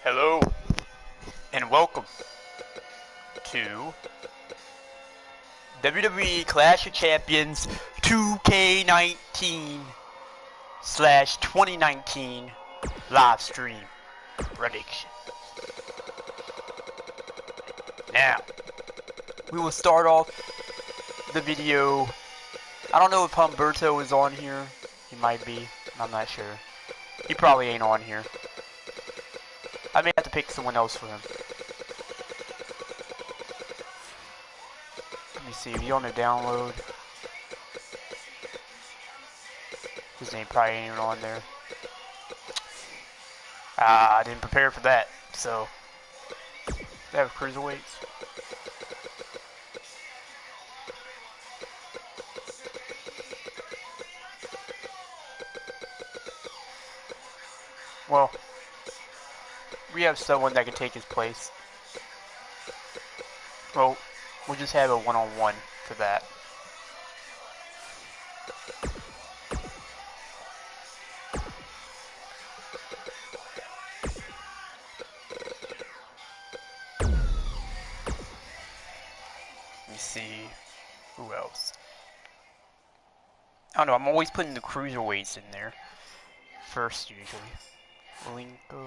Hello, and welcome to WWE Clash of Champions 2K19 / 2019 live stream prediction. Now, we will start off the video. I don't know if Humberto is on here. He might be. I'm not sure. He probably ain't on here. I may have to pick someone else for him. Let me see, if he's on the download. His name probably ain't even on there. I didn't prepare for that, so. They have cruiserweights. Well, we have someone that can take his place. Well, we'll just have a one-on-one for that. Let me see who else. I don't know, I'm always putting the cruiserweights in there first usually. Linko.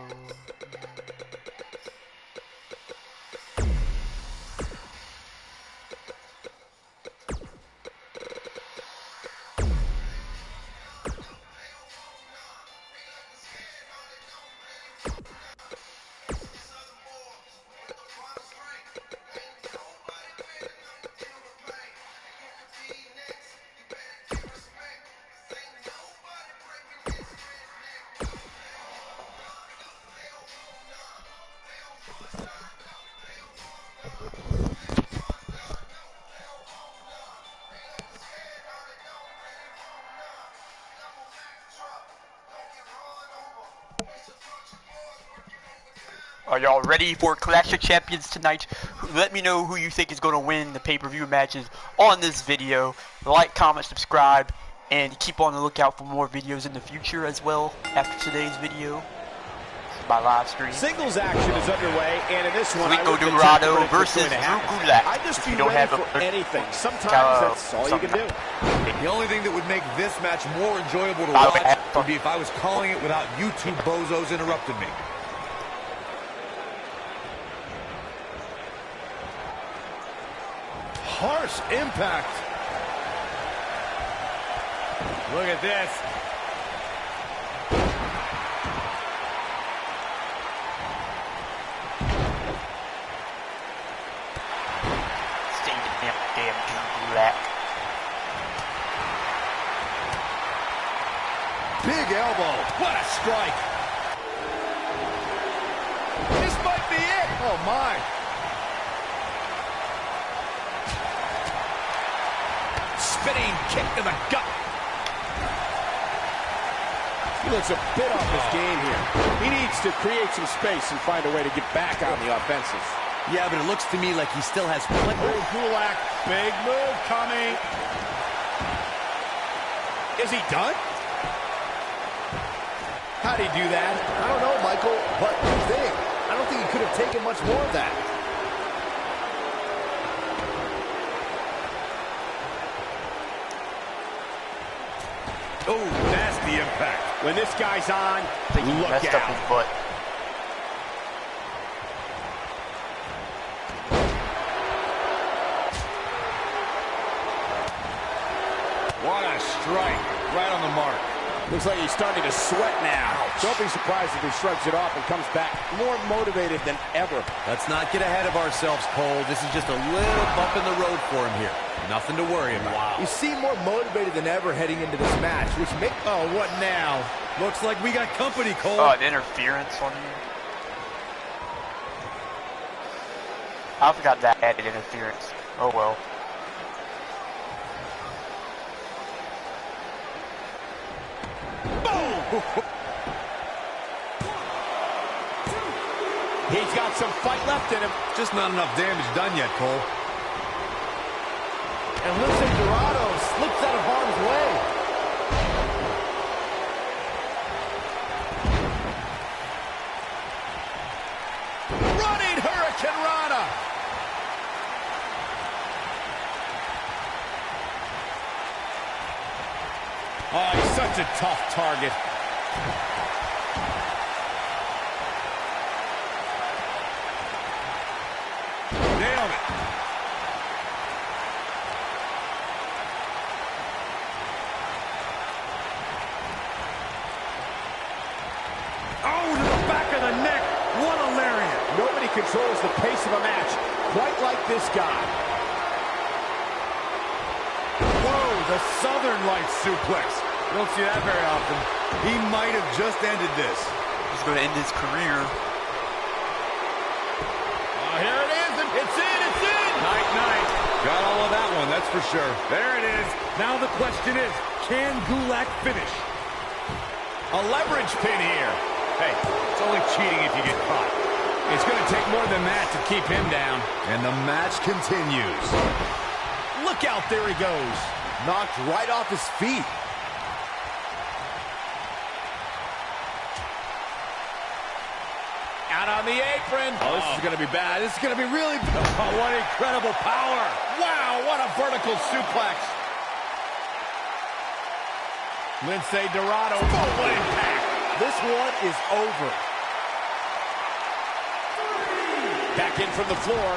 Are y'all ready for Clash of Champions tonight? Let me know who you think is going to win the pay-per-view matches on this video. Like, comment, subscribe, and keep on the lookout for more videos in the future as well after today's video. This is my live stream. Singles action is underway, and in this one, Linko Dorado versus Drew Gulak. I just If be you don't ready have for anything. Sometimes that's all you can do. The only thing that would make this match more enjoyable to watch would be if I was calling it without you two bozos interrupting me. Harsh impact. Look at this. Stay damn Drew Gulak. Big elbow. What a strike. This might be it. Oh, my. Spinning kick to the gut. He looks a bit off his game here. He needs to create some space and find a way to get back on the offensive. Yeah, but it looks to me like he still has plenty. Oh, Gulak, big move coming. Is he done? How'd he do that? I don't know, Michael, but big. I don't think he could have taken much more of that. Oh, nasty impact. When this guy's on, I think he messed up his butt. What a strike. Right on the mark. Looks like he's starting to sweat now. Don't be surprised if he shrugs it off and comes back more motivated than ever. Let's not get ahead of ourselves, Cole. This is just a little bump in the road for him here. Nothing to worry about. Wow. You seem more motivated than ever heading into this match, which makes... Oh, what now? Looks like we got company, Cole. Oh, an interference on you. I forgot that added interference. Oh well. He's got some fight left in him. Just not enough damage done yet, Cole. And looks like Dorado slips out of harm's way. Oh, he's such a tough target. Nailed it. Oh, to the back of the neck. What a lariat. Nobody controls the pace of a match quite like this guy. Whoa, the Southern Lights suplex. You don't see that very often. He might have just ended this. He's going to end his career. Oh, here it is. It's in. It's in. Night, night. Got all of that one, that's for sure. There it is. Now the question is, can Gulak finish? A leverage pin here. Hey, it's only cheating if you get caught. It's going to take more than that to keep him down. And the match continues. Look out, there he goes. Knocked right off his feet. Out on the apron. Oh, this is going to be bad. This is going to be really bad. Oh, what incredible power. Wow, what a vertical suplex. Lindsay Dorado, full impact. This one is over. Back in from the floor.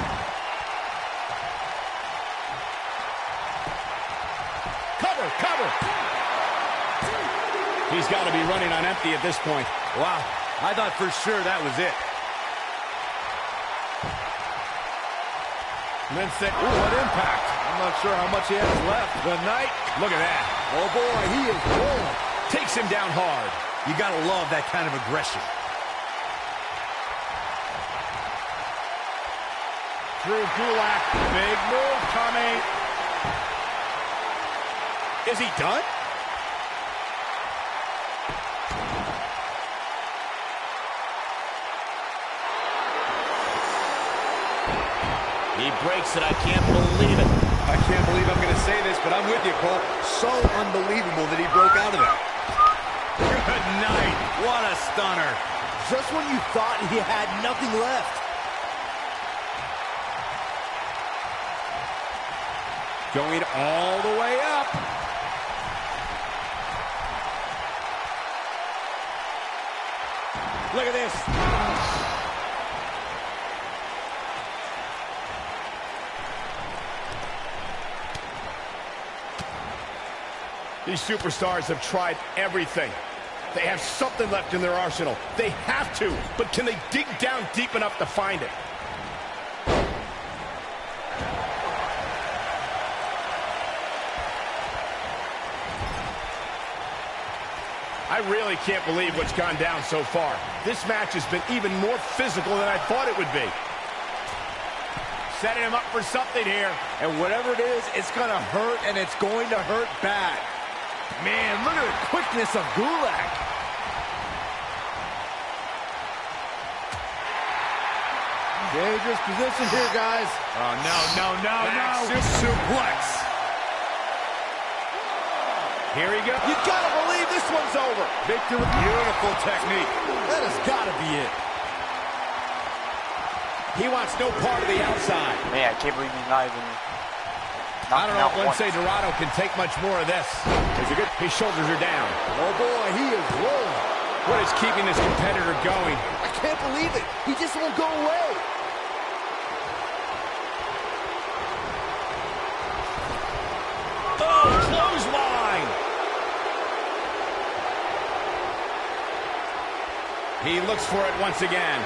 Cover, cover. He's got to be running on empty at this point. Wow, I thought for sure that was it. Lindsay, Ooh, what impact. I'm not sure how much he has left. The night. look at that. Oh boy, he is rolling. Takes him down hard. You got to love that kind of aggression. Drew Gulak, big move coming. Is he done? He breaks it. I can't believe it. I can't believe I'm going to say this, but I'm with you, Cole. So unbelievable that he broke out of that. Good night. What a stunner. Just when you thought he had nothing left. Going all the way up. Look at this. These superstars have tried everything. They have something left in their arsenal. They have to, but can they dig down deep enough to find it? I really can't believe what's gone down so far. This match has been even more physical than I thought it would be. Setting him up for something here. And whatever it is, it's going to hurt, and it's going to hurt bad. Man, look at the quickness of Gulak. Dangerous position here, guys. Oh, no. Suplex. Here he goes. You gotta believe this one's over. Victory. Beautiful technique. That has gotta be it. He wants no part of the outside. Man, I can't believe he's not even I don't know if once. Lindsay Dorado can take much more of this. His shoulders are down. Oh boy, he is rolling. What is keeping this competitor going? I can't believe it. He just won't go away. Oh, clothesline! He looks for it once again.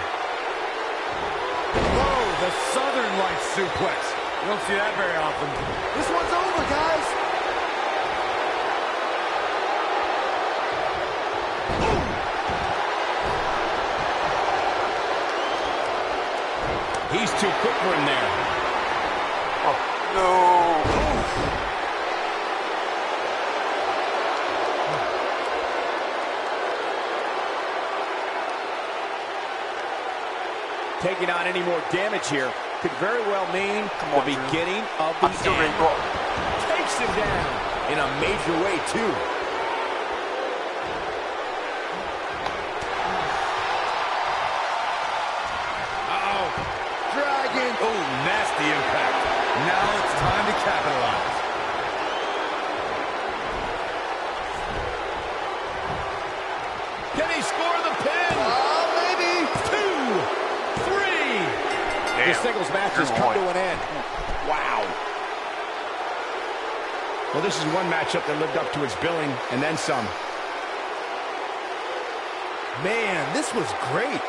Whoa, the Southern Lights suplex. You don't see that very often. This one's over, guys. He's too quick for him there. Oh, no. Taking on any more damage here could very well mean the beginning of the end. Takes him down in a major way, too. Uh-oh. Dragon. Oh, nasty impact. Now it's time to capitalize. singles match has come to an end. Wow. Well, this is one matchup that lived up to its billing and then some. Man, this was great.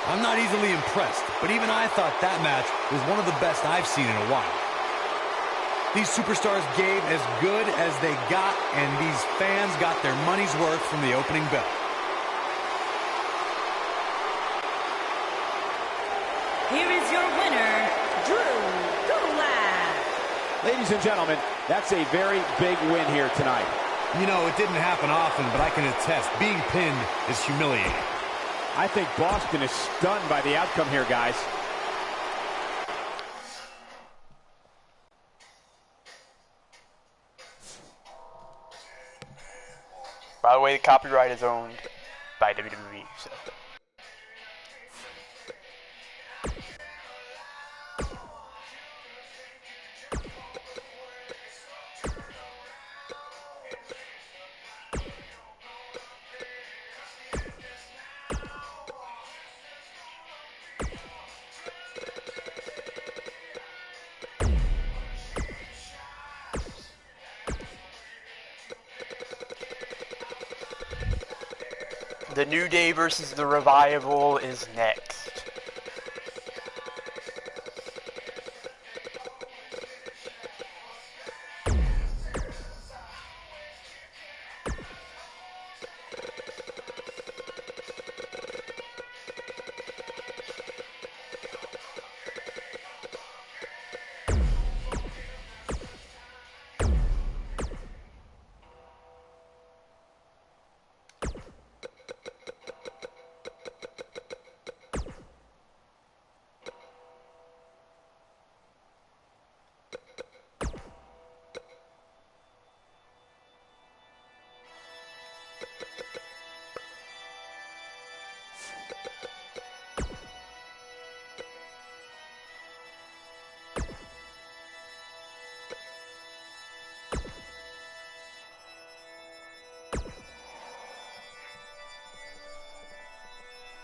I'm not easily impressed, but even I thought that match was one of the best I've seen in a while. These superstars gave as good as they got, and these fans got their money's worth from the opening bell. Here is your winner, Drew Gulak. Ladies and gentlemen, that's a very big win here tonight. You know, it didn't happen often, but I can attest, being pinned is humiliating. I think Boston is stunned by the outcome here, guys. By the way, the copyright is owned by WWE. So. The New Day versus the Revival is next.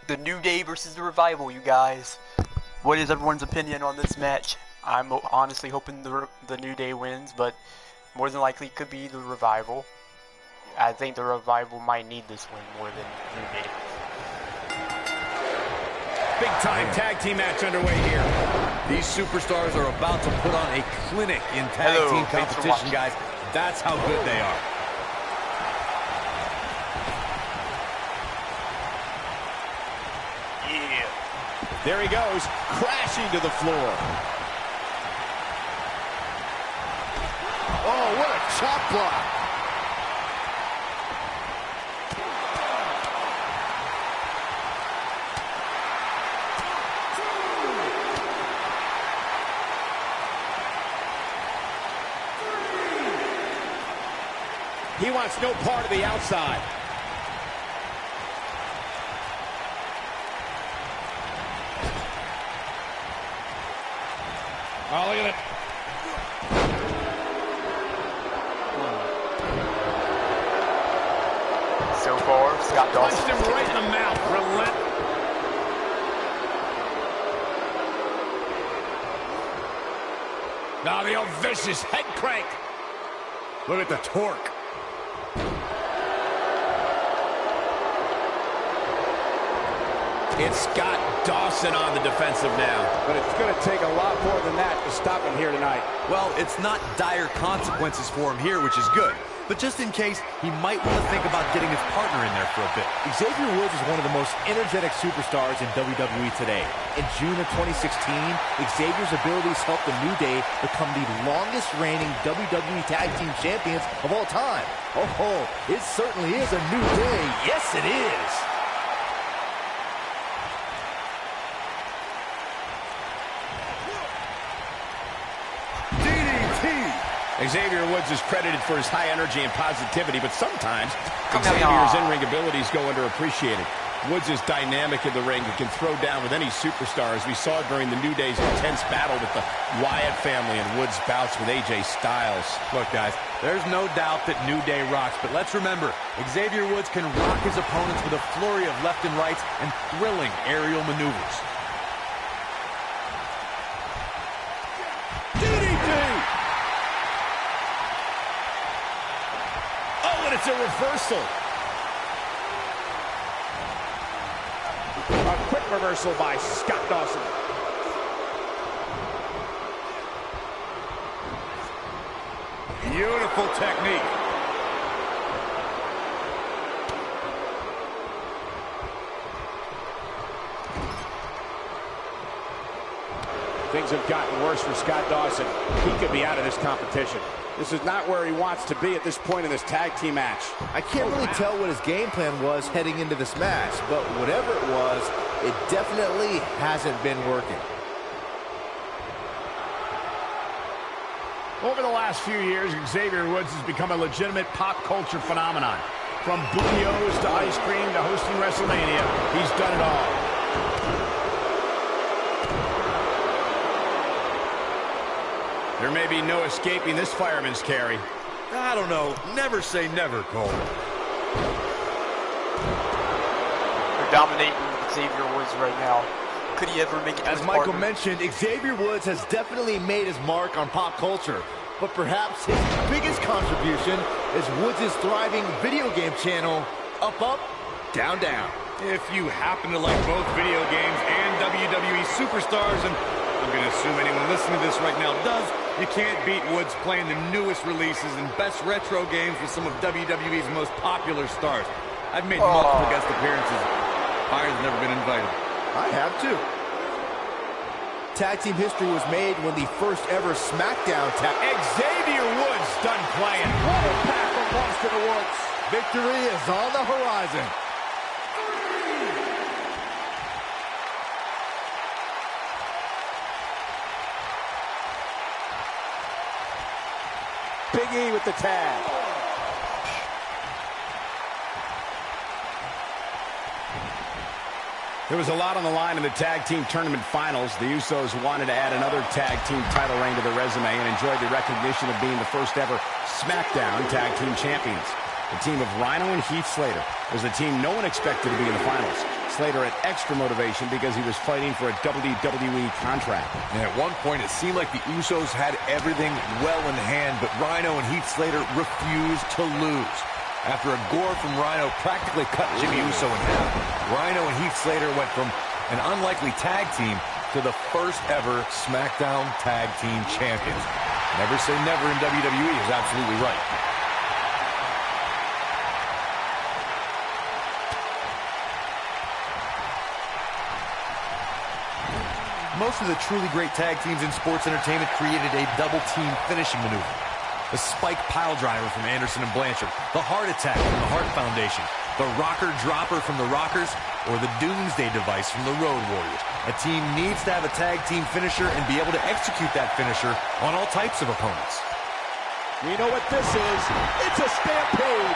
The New Day versus the Revival, you guys. What is everyone's opinion on this match? I'm honestly hoping the New Day wins, but more than likely it could be the Revival. I think the Revival might need this win more than New Day. Big time tag team match underway here. These superstars are about to put on a clinic in tag team competition, guys. That's how good they are. There he goes, crashing to the floor. Oh, what a chop block. He wants no part of the outside. Oh, look at it. So far, Scott Dawson Punched him right in the mouth. Relent. Now the old vicious head crank. Look at the torque. It's Scott Dawson on the defensive now. But it's going to take a lot more than that to stop him here tonight. Well, it's not dire consequences for him here, which is good. But just in case, he might want to think about getting his partner in there for a bit. Xavier Woods is one of the most energetic superstars in WWE today. In June of 2016, Xavier's abilities helped the New Day become the longest reigning WWE Tag Team Champions of all time. Oh, it certainly is a new day. Yes, it is. Xavier Woods is credited for his high energy and positivity, but sometimes Xavier's in-ring abilities go underappreciated. Woods is dynamic in the ring. He can throw down with any superstar, as we saw during the New Day's intense battle with the Wyatt family and Woods' bouts with AJ Styles. Look, guys, there's no doubt that New Day rocks, but let's remember, Xavier Woods can rock his opponents with a flurry of left and rights and thrilling aerial maneuvers. DDT! Oh, and it's a reversal. A quick reversal by Scott Dawson. Beautiful technique. Things have gotten worse for Scott Dawson. He could be out of this competition. This is not where he wants to be at this point in this tag team match. I can't really tell what his game plan was heading into this match, but whatever it was, it definitely hasn't been working. Over the last few years, Xavier Woods has become a legitimate pop culture phenomenon. From booyos to ice cream to hosting WrestleMania, he's done it all. There may be no escaping this fireman's carry. I don't know. Never say never, Cole. They're dominating Xavier Woods right now. Could he ever make it to As his Michael partner? mentioned, Xavier Woods has definitely made his mark on pop culture. But perhaps his biggest contribution is Woods' thriving video game channel, Up Up, Down Down. If you happen to like both video games and WWE superstars, and I'm going to assume anyone listening to this right now does, you can't beat Woods playing the newest releases and best retro games with some of WWE's most popular stars. I've made multiple guest appearances. Fire's never been invited. I have too. Tag team history was made when the first ever SmackDown tag... Xavier Woods done playing. What a pass from Woods to the Woods. Victory is on the horizon. Big E with the tag. There was a lot on the line in the tag team tournament finals. The Usos wanted to add another tag team title reign to their resume and enjoyed the recognition of being the first ever SmackDown tag team champions. The team of Rhino and Heath Slater was the team no one expected to be in the finals. Slater had extra motivation because he was fighting for a WWE contract. And at one point, it seemed like the Usos had everything well in hand, but Rhino and Heath Slater refused to lose. After a gore from Rhino practically cut Jimmy Uso in half, Rhino and Heath Slater went from an unlikely tag team to the first ever SmackDown Tag Team Champions. Never say never in WWE is absolutely right. Most of the truly great tag teams in sports entertainment created a double team finishing maneuver. The spike pile driver from Anderson and Blanchard, the heart attack from the Hart Foundation, the rocker dropper from the Rockers, or the Doomsday device from the Road Warriors. A team needs to have a tag team finisher and be able to execute that finisher on all types of opponents. We know what this is. It's a stampede.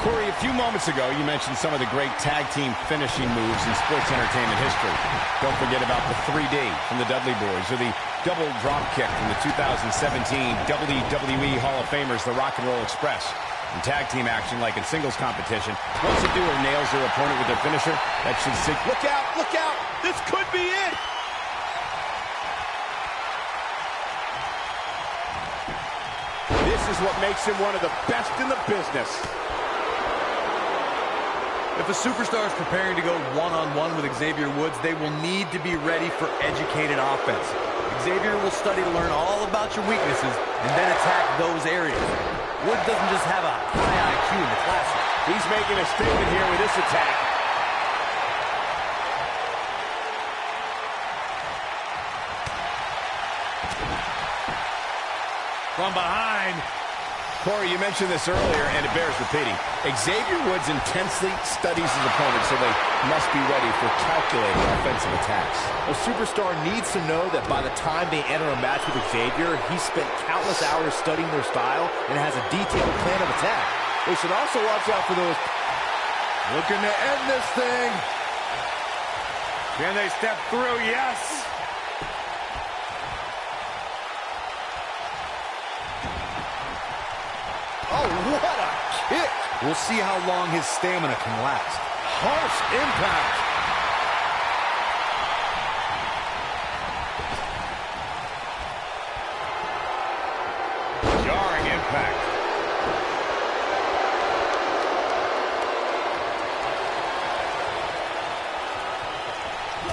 Corey, a few moments ago, you mentioned some of the great tag team finishing moves in sports entertainment history. Don't forget about the 3D from the Dudley Boys, or the double drop kick from the 2017 WWE Hall of Famers, the Rock and Roll Express. In tag team action, like in singles competition, once a duo nails their opponent with their finisher, that should sig— Look out, look out. This could be it. This is what makes him one of the best in the business. If a superstar is preparing to go one-on-one with Xavier Woods, they will need to be ready for educated offense. Xavier will study to learn all about your weaknesses and then attack those areas. Woods doesn't just have a high IQ in the classroom. He's making a statement here with this attack. From behind. Corey, you mentioned this earlier, and it bears repeating. Xavier Woods intensely studies his opponents, so they must be ready for calculated offensive attacks. A superstar needs to know that by the time they enter a match with Xavier, he's spent countless hours studying their style and has a detailed plan of attack. They should also watch out for those Looking to end this thing. Can they step through? Yes. Oh, what a kick. We'll see how long his stamina can last. Harsh impact. Jarring impact.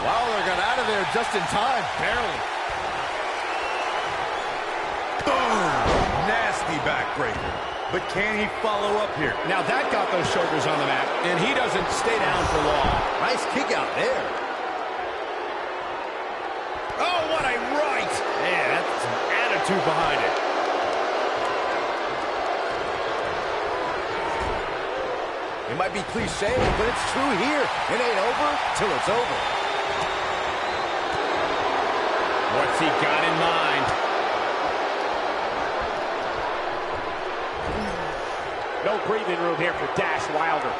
Lawler got out of there just in time, barely. Boom! Nasty backbreaker. But can he follow up here? Now that got those shoulders on the mat, and he doesn't stay down for long. Nice kick out there. Oh, what a right! Man, that's some attitude behind it. It might be cliche, but it's true here. It ain't over till it's over. What's he got in mind? No breathing room here for Dash Wilder.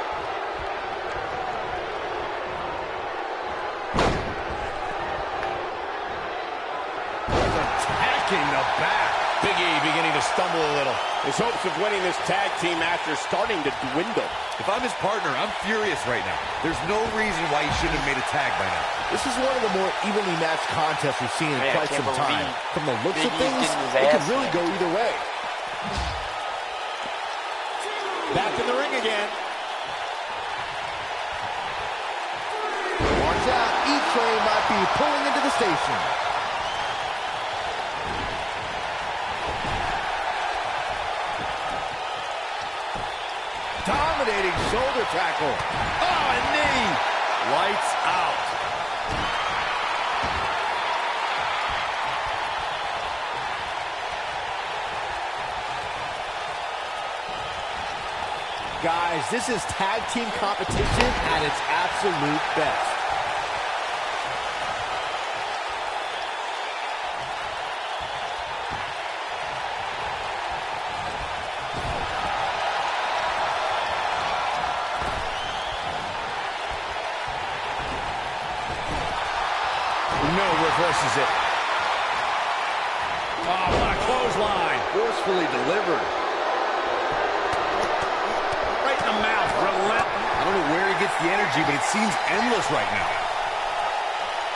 Attacking the back. Big E beginning to stumble a little. His hopes of winning this tag team match are starting to dwindle. If I'm his partner, I'm furious right now. There's no reason why he shouldn't have made a tag by now. This is one of the more evenly matched contests we've seen in Man, I quite can't some time. believe From the looks Big of E's things, getting his it could ass really kicked. go either way. Back in the ring again. Watch out, E-Train might be pulling into the station. Dominating shoulder tackle. Oh, a knee. Lights out. Guys, this is tag team competition at its absolute best. No, reverses it. Oh, what a clothesline. Forcefully delivered. Right in the mouth. Relentless. I don't know where he gets the energy, but it seems endless right now.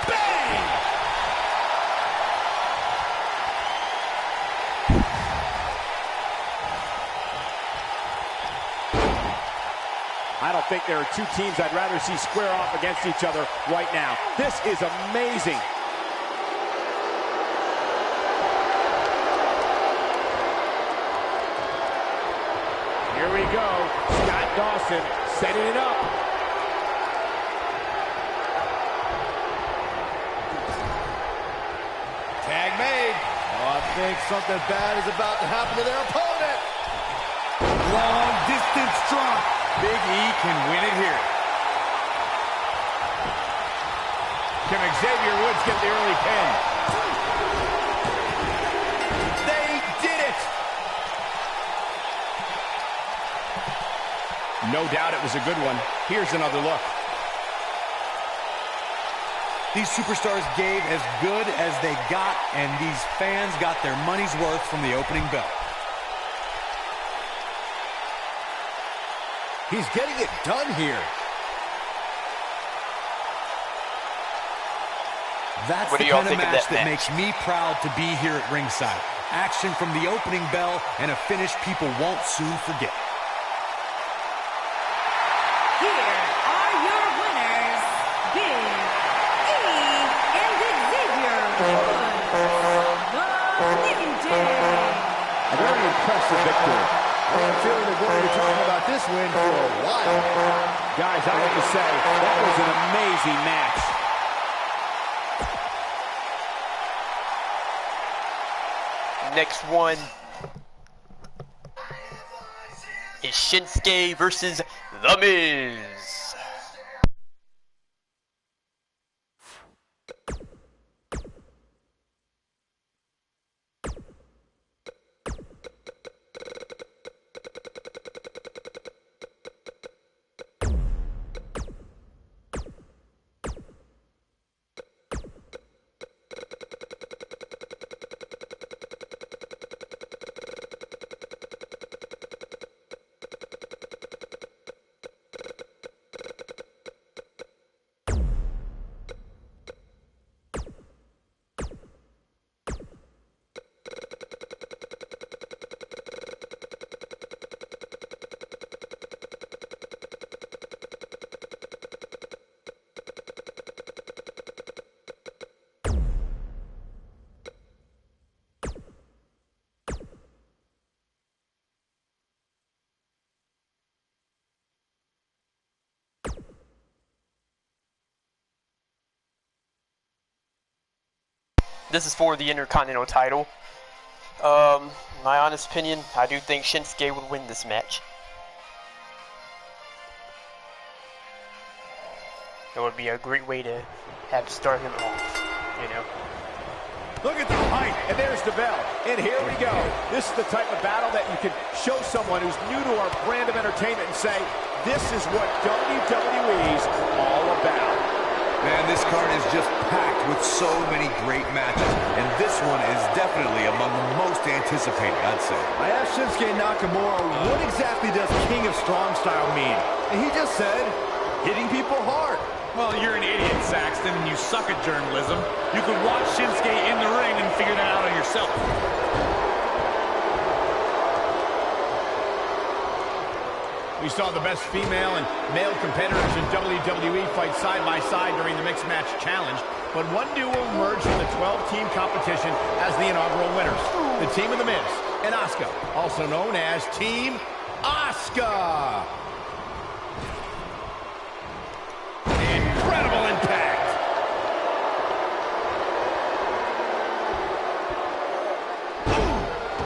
Bang! I don't think there are two teams I'd rather see square off against each other right now. This is amazing. Here we go. Scott Dawson setting it up. Tag made. Oh, I think something bad is about to happen to their opponent. Long distance drop. Big E can win it here. Can Xavier Woods get the early pin? They did it. No doubt it was a good one. Here's another look. These superstars gave as good as they got, and these fans got their money's worth from the opening bell. He's getting it done here. That's What the do y'all kind of think of match that that match? makes me proud to be here at ringside. Action from the opening bell and a finish people won't soon forget. Here are your winners, Big E and Xavier Woods. The New Day. A very impressive victory. I'm feeling they're going to be talking about this win for a while. Guys, I have to say, that was an amazing match. Next one is Shinsuke versus The Miz. This is for the Intercontinental title. My honest opinion, I do think Shinsuke would win this match. It would be a great way to have start him off, you know. Look at the height, and there's the bell. And here we go. This is the type of battle that you can show someone who's new to our brand of entertainment and say, this is what WWE's all about. Man, this card is just packed with so many great matches, and this one is definitely among the most anticipated, I'd say. I asked Shinsuke Nakamura, what exactly does King of Strong Style mean? And he just said, hitting people hard. Well, you're an idiot, Saxton, and you suck at journalism. You could watch Shinsuke in the ring and figure that out on yourself. We saw the best female and male competitors in WWE fight side by side during the Mixed Match Challenge, but one duo emerged from the 12-team competition as the inaugural winners. The team of The Miz and Asuka, also known as Team Asuka. Incredible impact.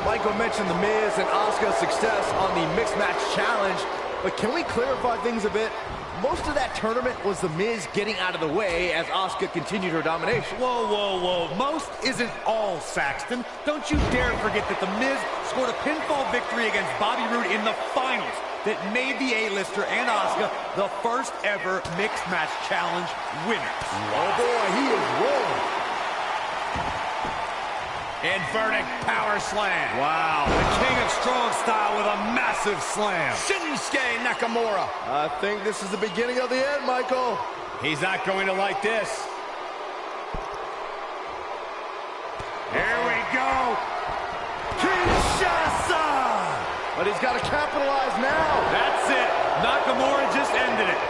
Michael mentioned The Miz and Asuka's success on the Mixed Match Challenge, but can we clarify things a bit? Most of that tournament was The Miz getting out of the way as Asuka continued her domination. Whoa, whoa, whoa. Most isn't all, Saxton. Don't you dare forget that The Miz scored a pinfall victory against Bobby Roode in the finals that made the A-lister and Asuka the first ever Mixed Match Challenge winners. Oh boy, he is rolling. Inverted power slam. Wow, the King of Strong Style with a massive slam. Shinsuke Nakamura. I think this is the beginning of the end, Michael. He's not going to like this. Here we go. Kinshasa! But he's got to capitalize now. That's it. Nakamura just ended it.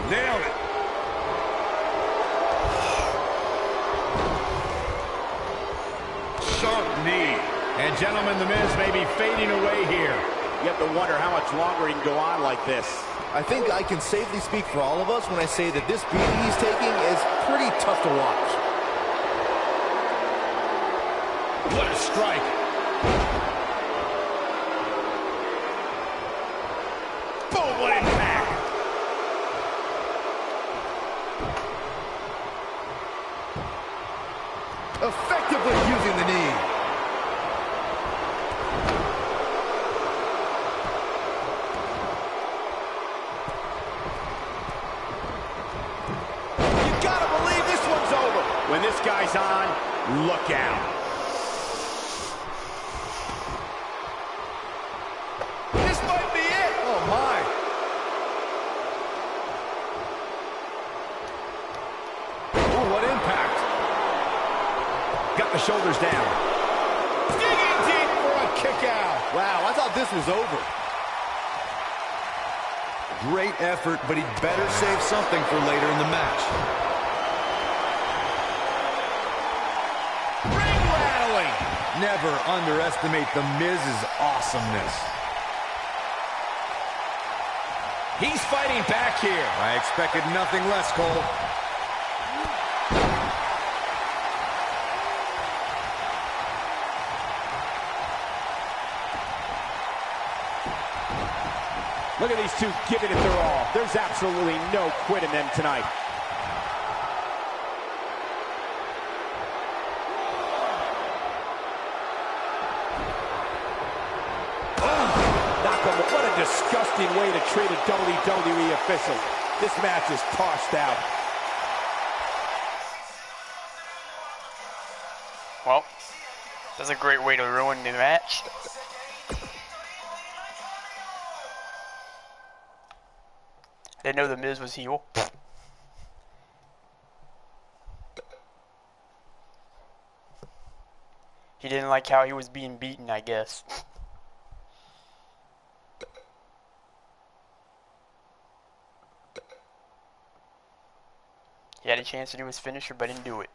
Nailed it. Sharp knee. And gentlemen, The Miz may be fading away here. You have to wonder how much longer he can go on like this. I think I can safely speak for all of us when I say that this beating he's taking is pretty tough to watch. What a strike. Boom, what impact. Effectively using the knee. You gotta believe this one's over. When this guy's on, look out. This might be it. Oh my. Oh, what impact. Got the shoulders down. Digging deep for a kick out. Wow, I thought this was over. Great effort, but he'd better save something for later in the match. Ring rattling. Never underestimate The Miz's awesomeness. He's fighting back here. I expected nothing less, Cole. Look at these two giving it their all. There's absolutely no quit in them tonight. Nakamura, what a disgusting way to treat a WWE official. This match is tossed out. Well, that's a great way to ruin the match. Didn't know The Miz was heel. He didn't like how he was being beaten, I guess. He had a chance to do his finisher, but didn't do it.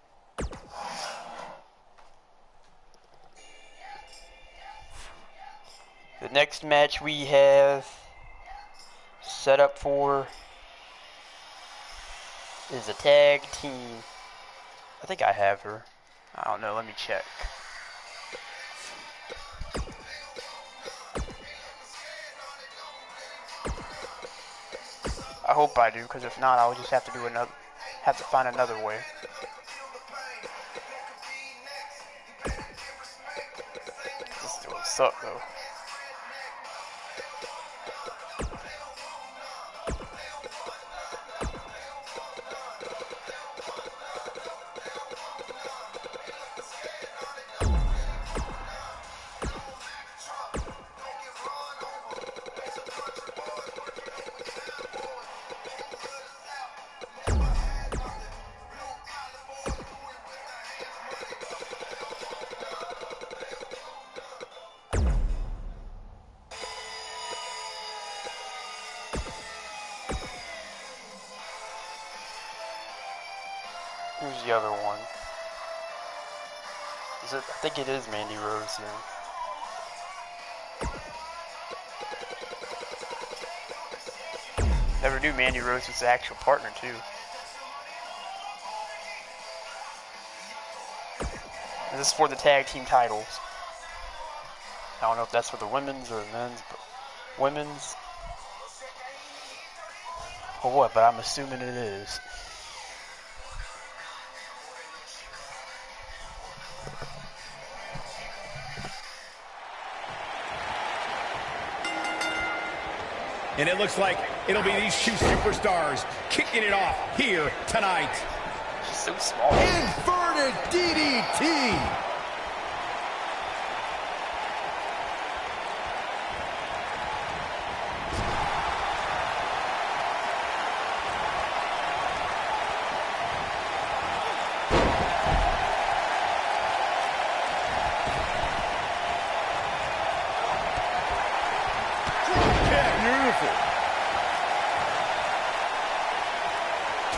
The next match we have set up for is a tag team. I think I have her. I don't know. Let me check. I hope I do, because if not, I'll just have to do another. Have to find another way. This is gonna suck though. Who's the other one? Is it? I think it is Mandy Rose here. Never knew Mandy Rose was the actual partner too. And this is for the tag team titles. I don't know if that's for the women's or the men's, but women's or what, but I'm assuming it is. And it looks like it'll be these two superstars kicking it off here tonight. She's so small. Inverted DDT.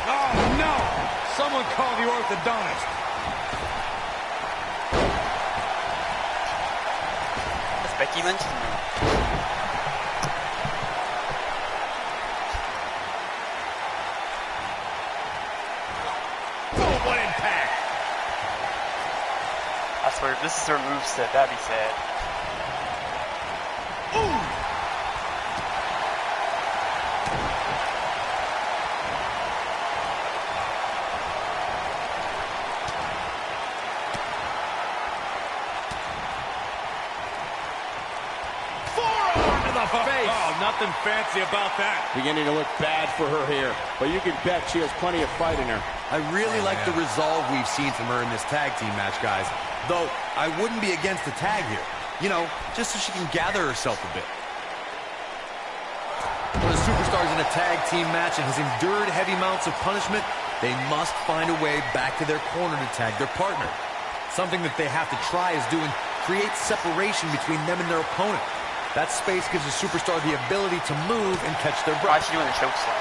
Oh, no! Someone call the orthodontist. That's Becky Lynch's move. Oh, what impact! I swear, if this is her moveset, that'd be sad. Ooh! Face. Oh, nothing fancy about that. Beginning to look bad for her here, but you can bet she has plenty of fight in her. I really like the resolve we've seen from her in this tag team match, guys. Though, I wouldn't be against the tag here. You know, just so she can gather herself a bit. When a superstar's in a tag team match and has endured heavy amounts of punishment, they must find a way back to their corner to tag their partner. Something that they have to try is doing create separation between them and their opponent. That space gives a superstar the ability to move and catch their breath. Why is she doing a choke slam?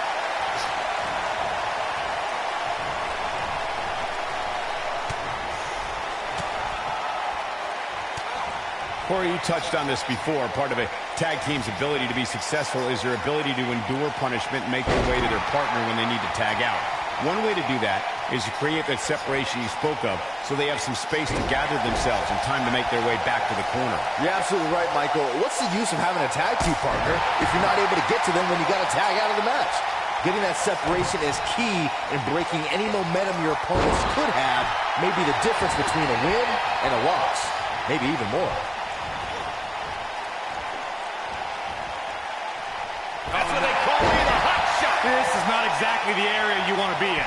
Corey, you touched on this before. Part of a tag team's ability to be successful is their ability to endure punishment and make their way to their partner when they need to tag out. One way to do that is to create that separation you spoke of so they have some space to gather themselves and time to make their way back to the corner. You're absolutely right, Michael. What's the use of having a tag team partner if you're not able to get to them when you got to tag out of the match? Getting that separation is key in breaking any momentum your opponents could have, maybe the difference between a win and a loss, maybe even more. That's what they call me, the hot shot. This is not exactly the area you want to be in.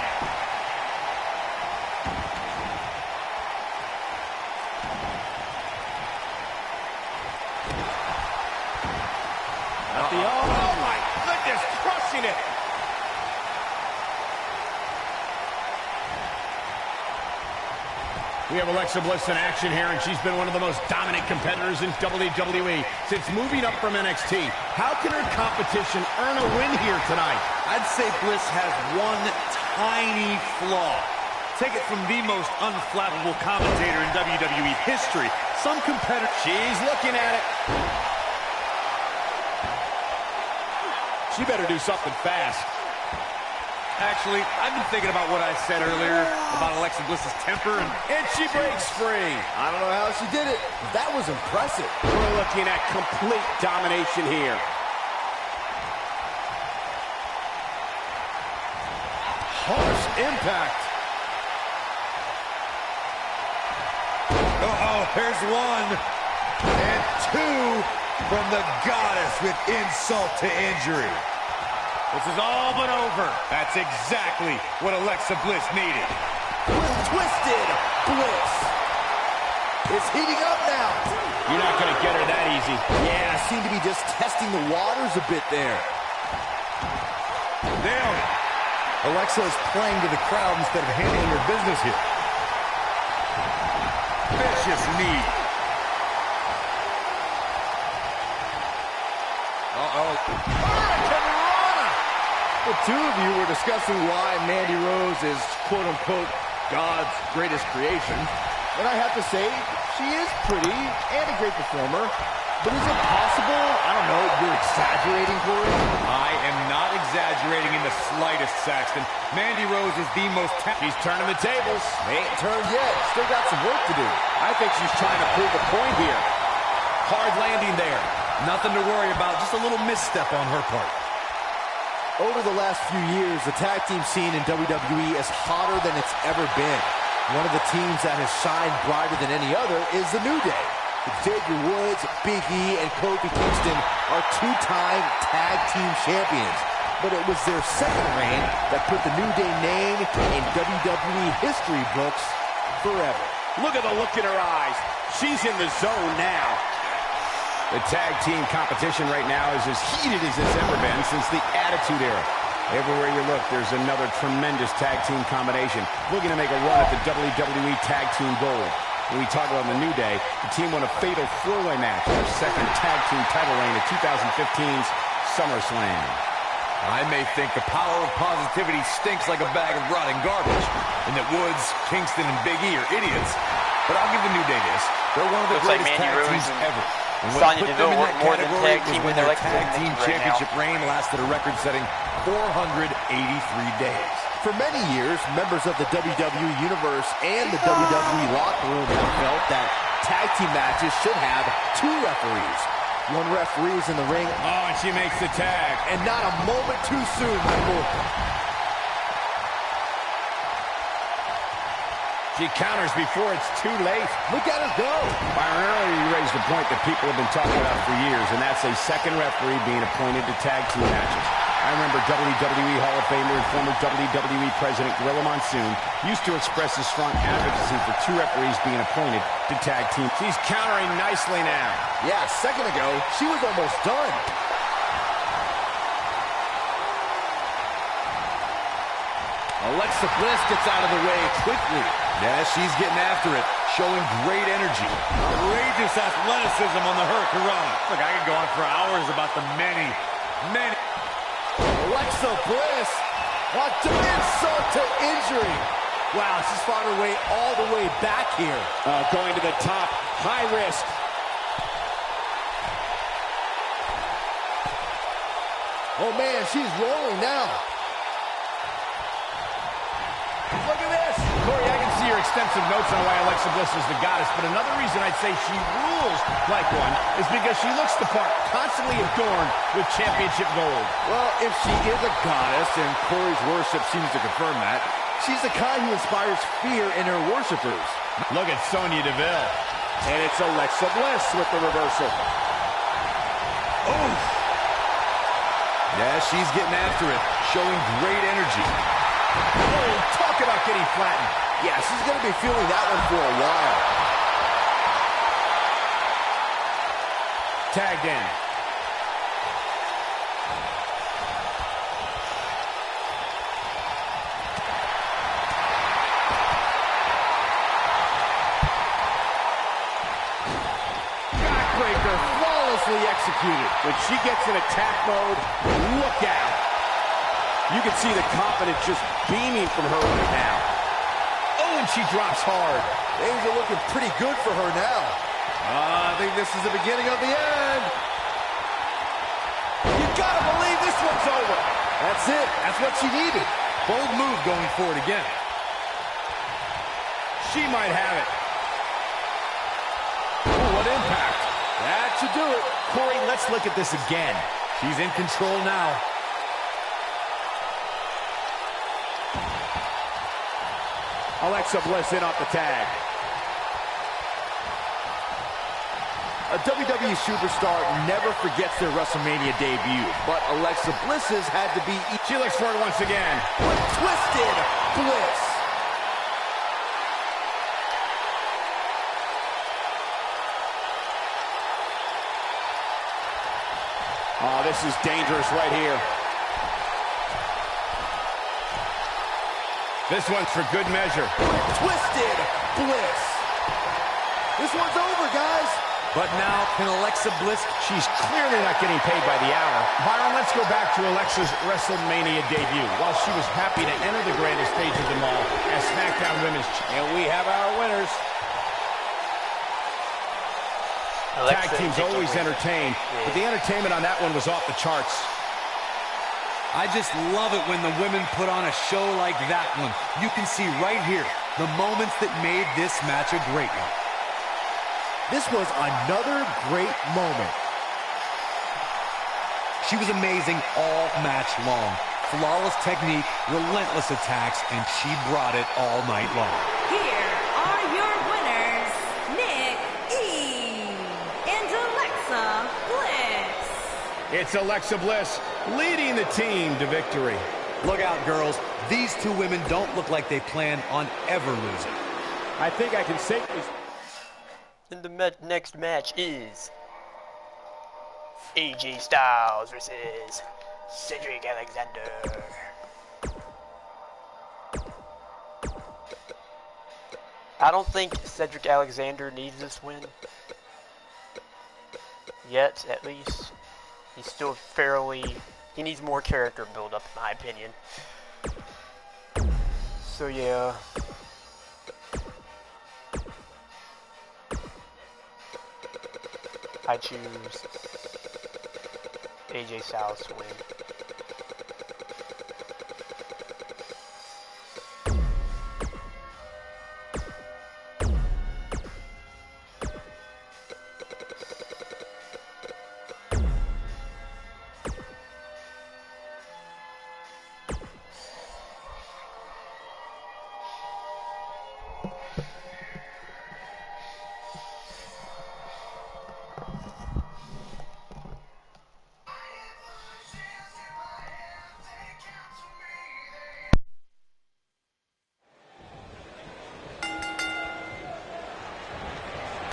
Oh my goodness, crushing it. We have Alexa Bliss in action here, and she's been one of the most dominant competitors in WWE since moving up from NXT. How can her competition earn a win here tonight? I'd say Bliss has one tiny flaw. Take it from the most unflappable commentator in WWE history. Some competitor... She's looking at it. She better do something fast. Actually, I've been thinking about what I said earlier about Alexa Bliss's temper, And she breaks free. I don't know how she did it. That was impressive. We're looking at complete domination here. harsh impact. Uh-oh, here's one. And two from the goddess with insult to injury. This is all but over. That's exactly what Alexa Bliss needed. With twisted Bliss. It's heating up now. You're not going to get her that easy. Yeah, seemed to be just testing the waters a bit there. Nailed it. Alexa is playing to the crowd instead of handling her business here. Vicious knee. Uh-oh. The two of you were discussing why Mandy Rose is, quote-unquote, God's greatest creation. And I have to say, she is pretty and a great performer. But is it possible, I don't know, you're exaggerating for it? I am not exaggerating in the slightest, Saxton. Mandy Rose is the most She's turning the tables. They ain't turned yet. Still got some work to do. I think she's trying to prove a point here. Hard landing there. Nothing to worry about, just a little misstep on her part. Over the last few years, the tag team scene in WWE is hotter than it's ever been. One of the teams that has shined brighter than any other is the New Day. Xavier Woods, Big E, and Kofi Kingston are two-time tag team champions. But it was their second reign that put the New Day name in WWE history books forever. Look at the look in her eyes. She's in the zone now. The tag team competition right now is as heated as it's ever been since the Attitude Era. Everywhere you look, there's another tremendous tag team combination looking to make a run at the WWE Tag Team Gold. When we talk about the New Day, the team won a fatal four-way match in their second tag team title reign at 2015's SummerSlam. I may think the power of positivity stinks like a bag of rotting garbage, and that Woods, Kingston, and Big E are idiots, but I'll give the New Day this. They're one of the Looks like greatest Mandy tag Rose teams and ever. And what Sonya put Deville them in work that more than category tag was team when than their Alexa tag team Bliss right championship reign lasted a record-setting 483 days. For many years, members of the WWE Universe and the WWE locker room have felt that tag team matches should have two referees. One referee is in the ring. Oh, and she makes the tag. And not a moment too soon, Michael. She counters before it's too late. Look at her go. Byron, earlier you raised a point that people have been talking about for years, and that's a second referee being appointed to tag team matches. I remember WWE Hall of Famer and former WWE President Gorilla Monsoon used to express his strong advocacy for two referees being appointed to tag team. She's countering nicely now. Yeah, a second ago, she was almost done. Alexa Bliss gets out of the way quickly. Yeah, she's getting after it, showing great energy. Outrageous athleticism on the Hurricanrana. Look, I could go on for hours about the many. Alexa Bliss, to insult to injury. Wow, she's fought her way all the way back here. Going to the top, high risk. Oh man, she's rolling now. Look at this. Corey, I can see your extensive notes on why Alexa Bliss is the goddess, but another reason I'd say she rules like one is because she looks the part, constantly adorned with championship gold. Well, if she is a goddess, and Corey's worship seems to confirm that, she's the kind who inspires fear in her worshipers. Look at Sonya Deville. And it's Alexa Bliss with the reversal. Oh! Yeah, she's getting after it, showing great energy. Oh, talk about getting flattened. Yeah, she's going to be feeling that one for a while. Tagged in. Backbreaker flawlessly executed. When she gets in attack mode, look out. You can see the confidence just beaming from her right now. Oh, and she drops hard. Things are looking pretty good for her now. I think this is the beginning of the end. You gotta believe this one's That's it. That's what she needed. Bold move going forward again. She might have it. Ooh, what impact. That should do it. Corey, let's look at this again. She's in control now. Alexa Bliss in off the tag. A WWE superstar never forgets their WrestleMania debut, but Alexa Bliss's had to be... She looks for it once again. With Twisted Bliss. Oh, this is dangerous right here. This one's for good measure. With Twisted Bliss. This one's over, guys. But now, can Alexa Bliss... She's clearly not getting paid by the hour. Byron, let's go back to Alexa's WrestleMania debut. While she was happy to enter the grandest stage of them all as SmackDown Women's Champion. And we have our winners. Tag teams always entertain, but the entertainment on that one was off the charts. I just love it when the women put on a show like that one. You can see right here the moments that made this match a great one. This was another great moment. She was amazing all match long. Flawless technique, relentless attacks, and she brought it all night long. Here are your winners, Nick E. and Alexa Bliss. It's Alexa Bliss leading the team to victory. Look out, girls. These two women don't look like they plan on ever losing. I think I can safely... And the next match is AJ Styles versus Cedric Alexander. I don't think Cedric Alexander needs this win. Yet, at least. He's still fairly... He needs more character build-up, in my opinion. So, yeah. I choose AJ Styles to win.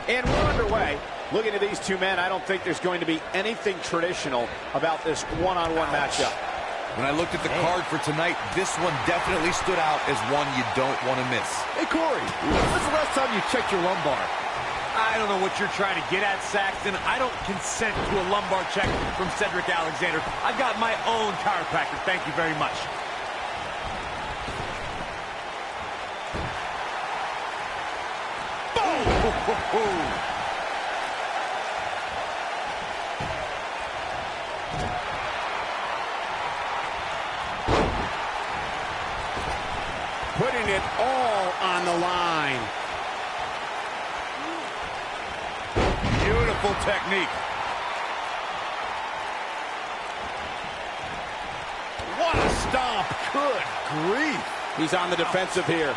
And we're underway. Looking at these two men, I don't think there's going to be anything traditional about this one-on-one matchup. When I looked at the card for tonight, this one definitely stood out as one you don't want to miss. Hey, Corey, when's the last time you checked your lumbar? I don't know what you're trying to get at, Saxton. I don't consent to a lumbar check from Cedric Alexander. I've got my own chiropractor. Thank you very much. Putting it all on the line. Beautiful technique. What a stomp. Good grief. He's on the defensive here.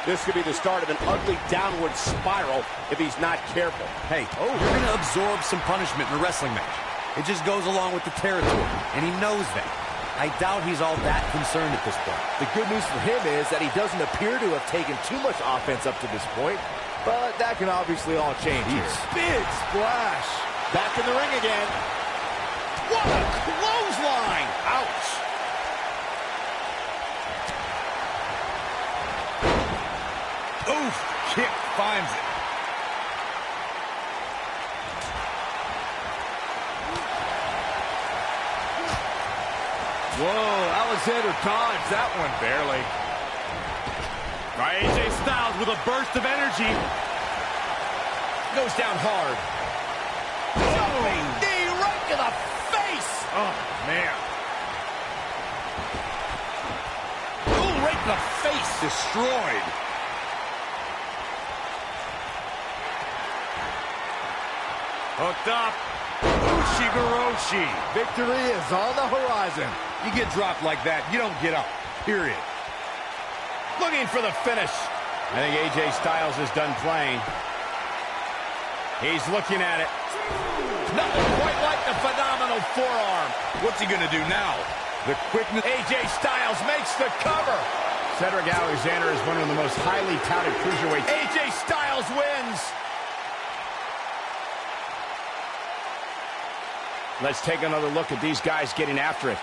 This could be the start of an ugly downward spiral if he's not careful. Hey, you're going to absorb some punishment in a wrestling match. It just goes along with the territory, and he knows that. I doubt he's all that concerned at this point. The good news for him is that he doesn't appear to have taken too much offense up to this point, but that can obviously all change here. Big splash. Back in the ring again. What a clothesline. Ouch. Oof, kick finds it. Whoa, Alexander dodged that one barely. AJ Styles with a burst of energy. Goes down hard. Jumping knee right to the face. Oh, man. the face. Destroyed. Hooked up. Ushigoroshi. Victory is on the horizon. You get dropped like that, you don't get up. Period. Looking for the finish. I think AJ Styles is done playing. He's looking at it. Nothing quite like the phenomenal forearm. What's he going to do now? The quickness. AJ Styles makes the cover. Cedric Alexander is one of the most highly touted cruiserweights. AJ Styles wins. Let's take another look at these guys getting after it.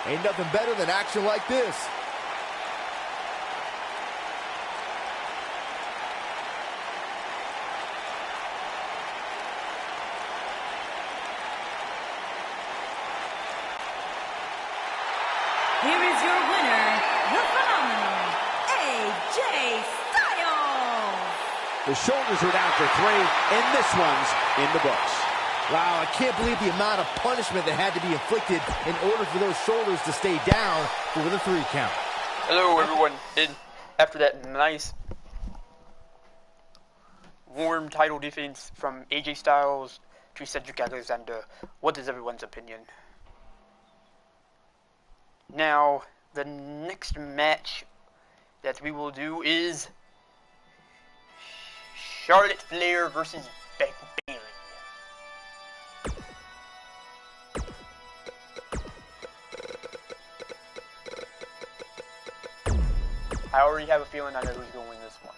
Ain't nothing better than action like this. Here is your winner, the phenomenal AJ Styles. The shoulders are down for 3, and this one's in the books. Wow, I can't believe the amount of punishment that had to be inflicted in order for those shoulders to stay down for the 3 count. Hello everyone, and after that nice warm title defense from AJ Styles to Cedric Alexander, what is everyone's opinion? Now, the next match that we will do is Charlotte Flair versus Bailey. I already have a feeling I know who's going to win this one.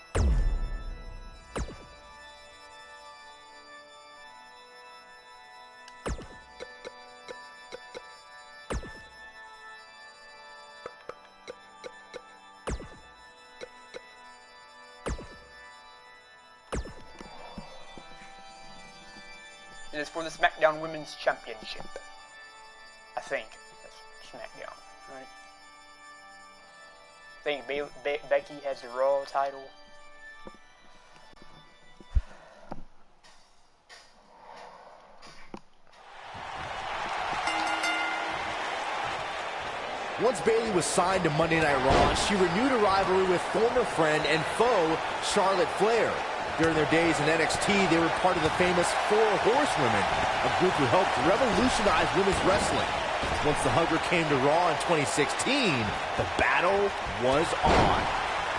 It is for the SmackDown Women's Championship. I think. That's SmackDown, right? I think Becky has the Raw title. Once Bayley was signed to Monday Night Raw, she renewed a rivalry with former friend and foe Charlotte Flair. During their days in NXT, they were part of the famous 4 Horsewomen, a group who helped revolutionize women's wrestling. Once the Hugger came to Raw in 2016, the battle was on.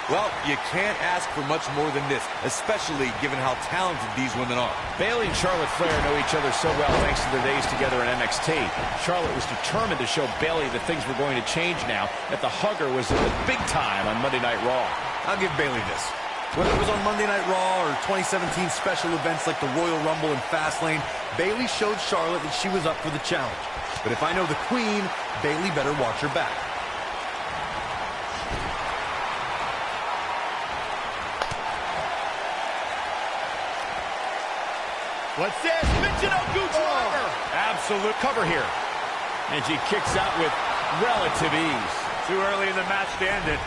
Well, you can't ask for much more than this, especially given how talented these women are. Bayley and Charlotte Flair know each other so well thanks to their days together in NXT. Charlotte was determined to show Bayley that things were going to change now, that the Hugger was in the big time on Monday Night Raw. I'll give Bayley this. Whether it was on Monday Night Raw or 2017 special events like the Royal Rumble and Fastlane, Bayley showed Charlotte that she was up for the challenge. But if I know the Queen, Bayley better watch her back. What's this? Michinoku driver! Absolute cover here. And she kicks out with relative ease. Too early in the match to end it.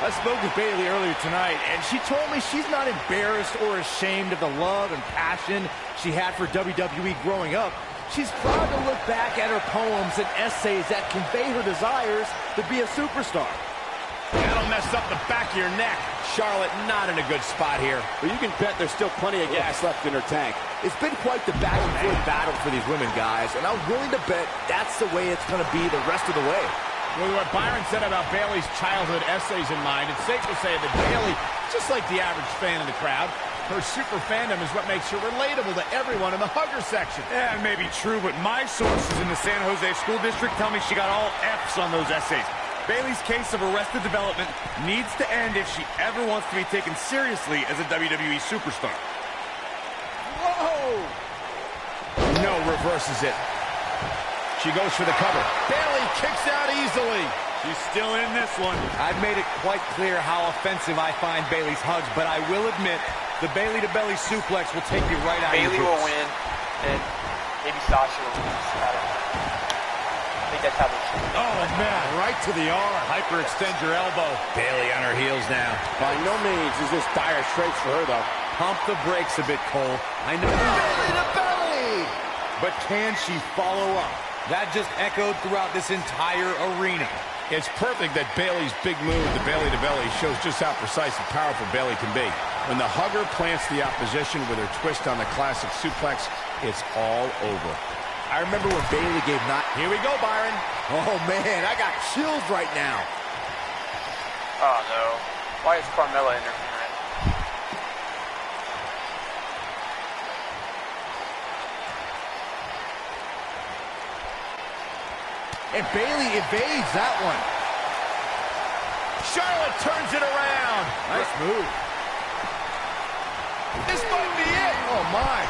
I spoke with Bayley earlier tonight, and she told me she's not embarrassed or ashamed of the love and passion she had for WWE growing up. She's proud to look back at her poems and essays that convey her desires to be a superstar. That'll mess up the back of your neck. Charlotte not in a good spot here. But you can bet there's still plenty of gas left in her tank. It's been quite the back-and-forth battle for these women, guys, and I'm willing to bet that's the way it's going to be the rest of the way. With what Byron said about Bayley's childhood essays in mind, it's safe to say that Bayley, just like the average fan in the crowd, her super fandom is what makes her relatable to everyone in the Hugger section. Yeah, it may be true, but my sources in the San Jose School District tell me she got all F's on those essays. Bayley's case of arrested development needs to end if she ever wants to be taken seriously as a WWE superstar. Whoa! No, reverses it. She goes for the cover. Bayley kicks out easily. She's still in this one. I've made it quite clear how offensive I find Bayley's hugs, but I will admit the Bayley-to-belly suplex will take you right out of your Bayley boots. will win, and maybe Sasha will lose. I don't know. think that's how they should. Oh, man, right to the arm. Hyperextend your elbow. Bayley on her heels now. By no means is this dire straits for her, though. Pump the brakes a bit, Cole. I know. Belly to belly! But can she follow up? That just echoed throughout this entire arena. It's perfect that Bayley's big move, the belly-to-belly, shows just how precise and powerful Bayley can be. When the hugger plants the opposition with her twist on the classic suplex, it's all over. I remember when Bayley gave not. Here we go, Byron. Oh, man, I got chills right now. Oh, no. Why is Carmella interfering? And Bayley evades that one. Charlotte turns it around. Nice move. This might be it. Oh, my.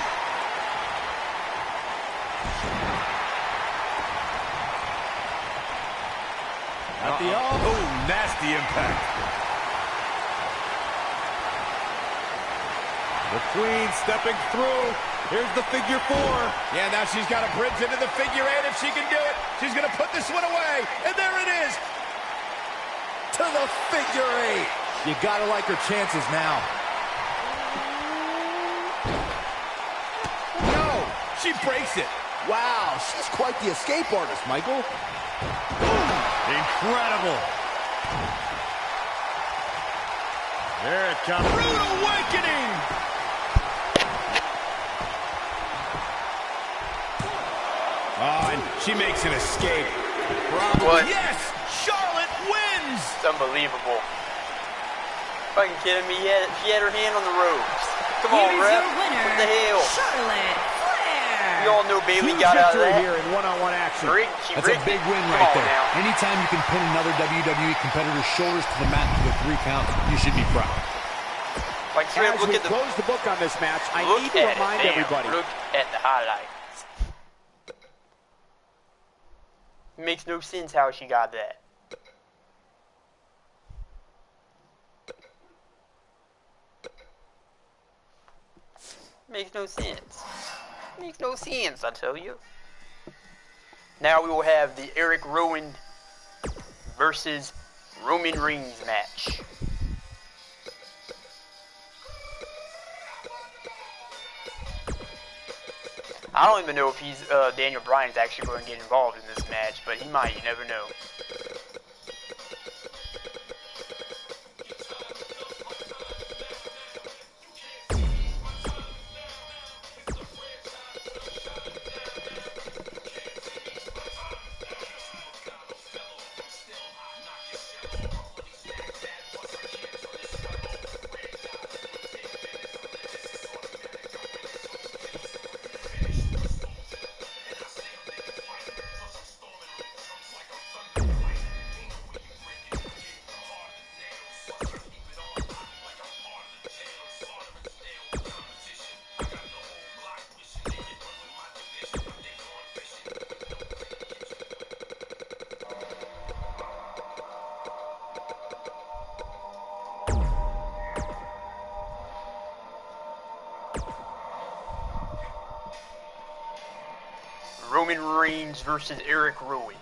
At the arm. Oh, nasty impact. The Queen stepping through. Here's the figure 4. Yeah, now she's got to bridge into the figure 8 if she can do it. She's going to put this one away. And there it is. To the figure 8. You gotta like her chances now. No, she breaks it. Wow, she's quite the escape artist, Michael. Incredible. There it comes. Rude awakening. Oh, and she makes an escape. Probably. What? Yes, Charlotte wins. It's unbelievable. Fucking kidding me? She had her hand on the ropes. Come on, Here's ref. your winner, What the hell? Charlotte Flair. We all know Bayley Huge got out of victory that. here in one-on-one action. That's a big win right there. Anytime you can pin another WWE competitor's shoulders to the mat with a 3 count, you should be proud. Like, As look we at the close the book on this match, I look need to at remind it, everybody. Look at the highlights. It makes no sense how she got that. Makes no sense. Makes no sense, I tell you. Now we will have the Eric Rowan versus Roman Reigns match. I don't even know if he's Daniel Bryan's actually going to get involved in this match, but he might. You never know. Roman Reigns versus Eric Rowan.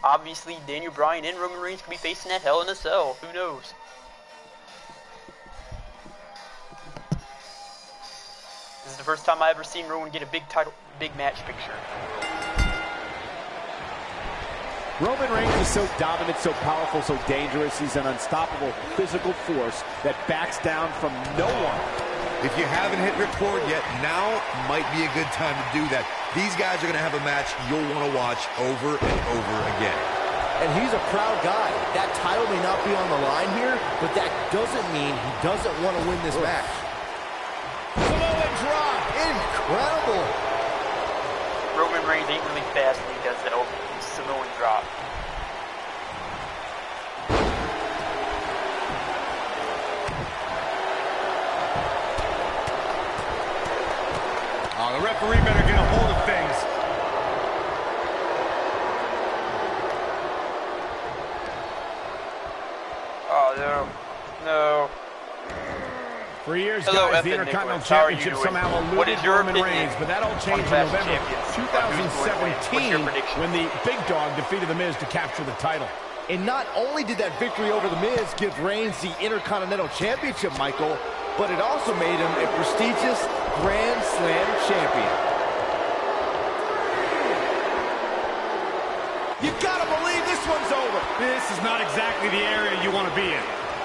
Obviously, Daniel Bryan and Roman Reigns could be facing that Hell in a Cell. Who knows? This is the first time I've ever seen Rowan get a big match picture. Roman Reigns is so dominant, so powerful, so dangerous. He's an unstoppable physical force that backs down from no one. If you haven't hit record yet, now might be a good time to do that. These guys are going to have a match you'll want to watch over and over again. And he's a proud guy. That title may not be on the line here, but that doesn't mean he doesn't want to win this match. Samoa drop. Incredible. Roman Reigns ain't really fast when he does that old Samoan drop. The referee better get a hold of things. Oh, no. No. For years, Hello, guys, the Evan Intercontinental Nicholas. How are you Championship doing? somehow What eluded is your Roman opinion Reigns, but that all on changed in Clash of November Champions? Who's going to win? What's your 2017 prediction? when the Big Dog defeated The Miz to capture the title. And not only did that victory over The Miz give Reigns the Intercontinental Championship, Michael, but it also made him a prestigious Grand Slam champion. You gotta believe this one's over. This is not exactly the area you want to be in.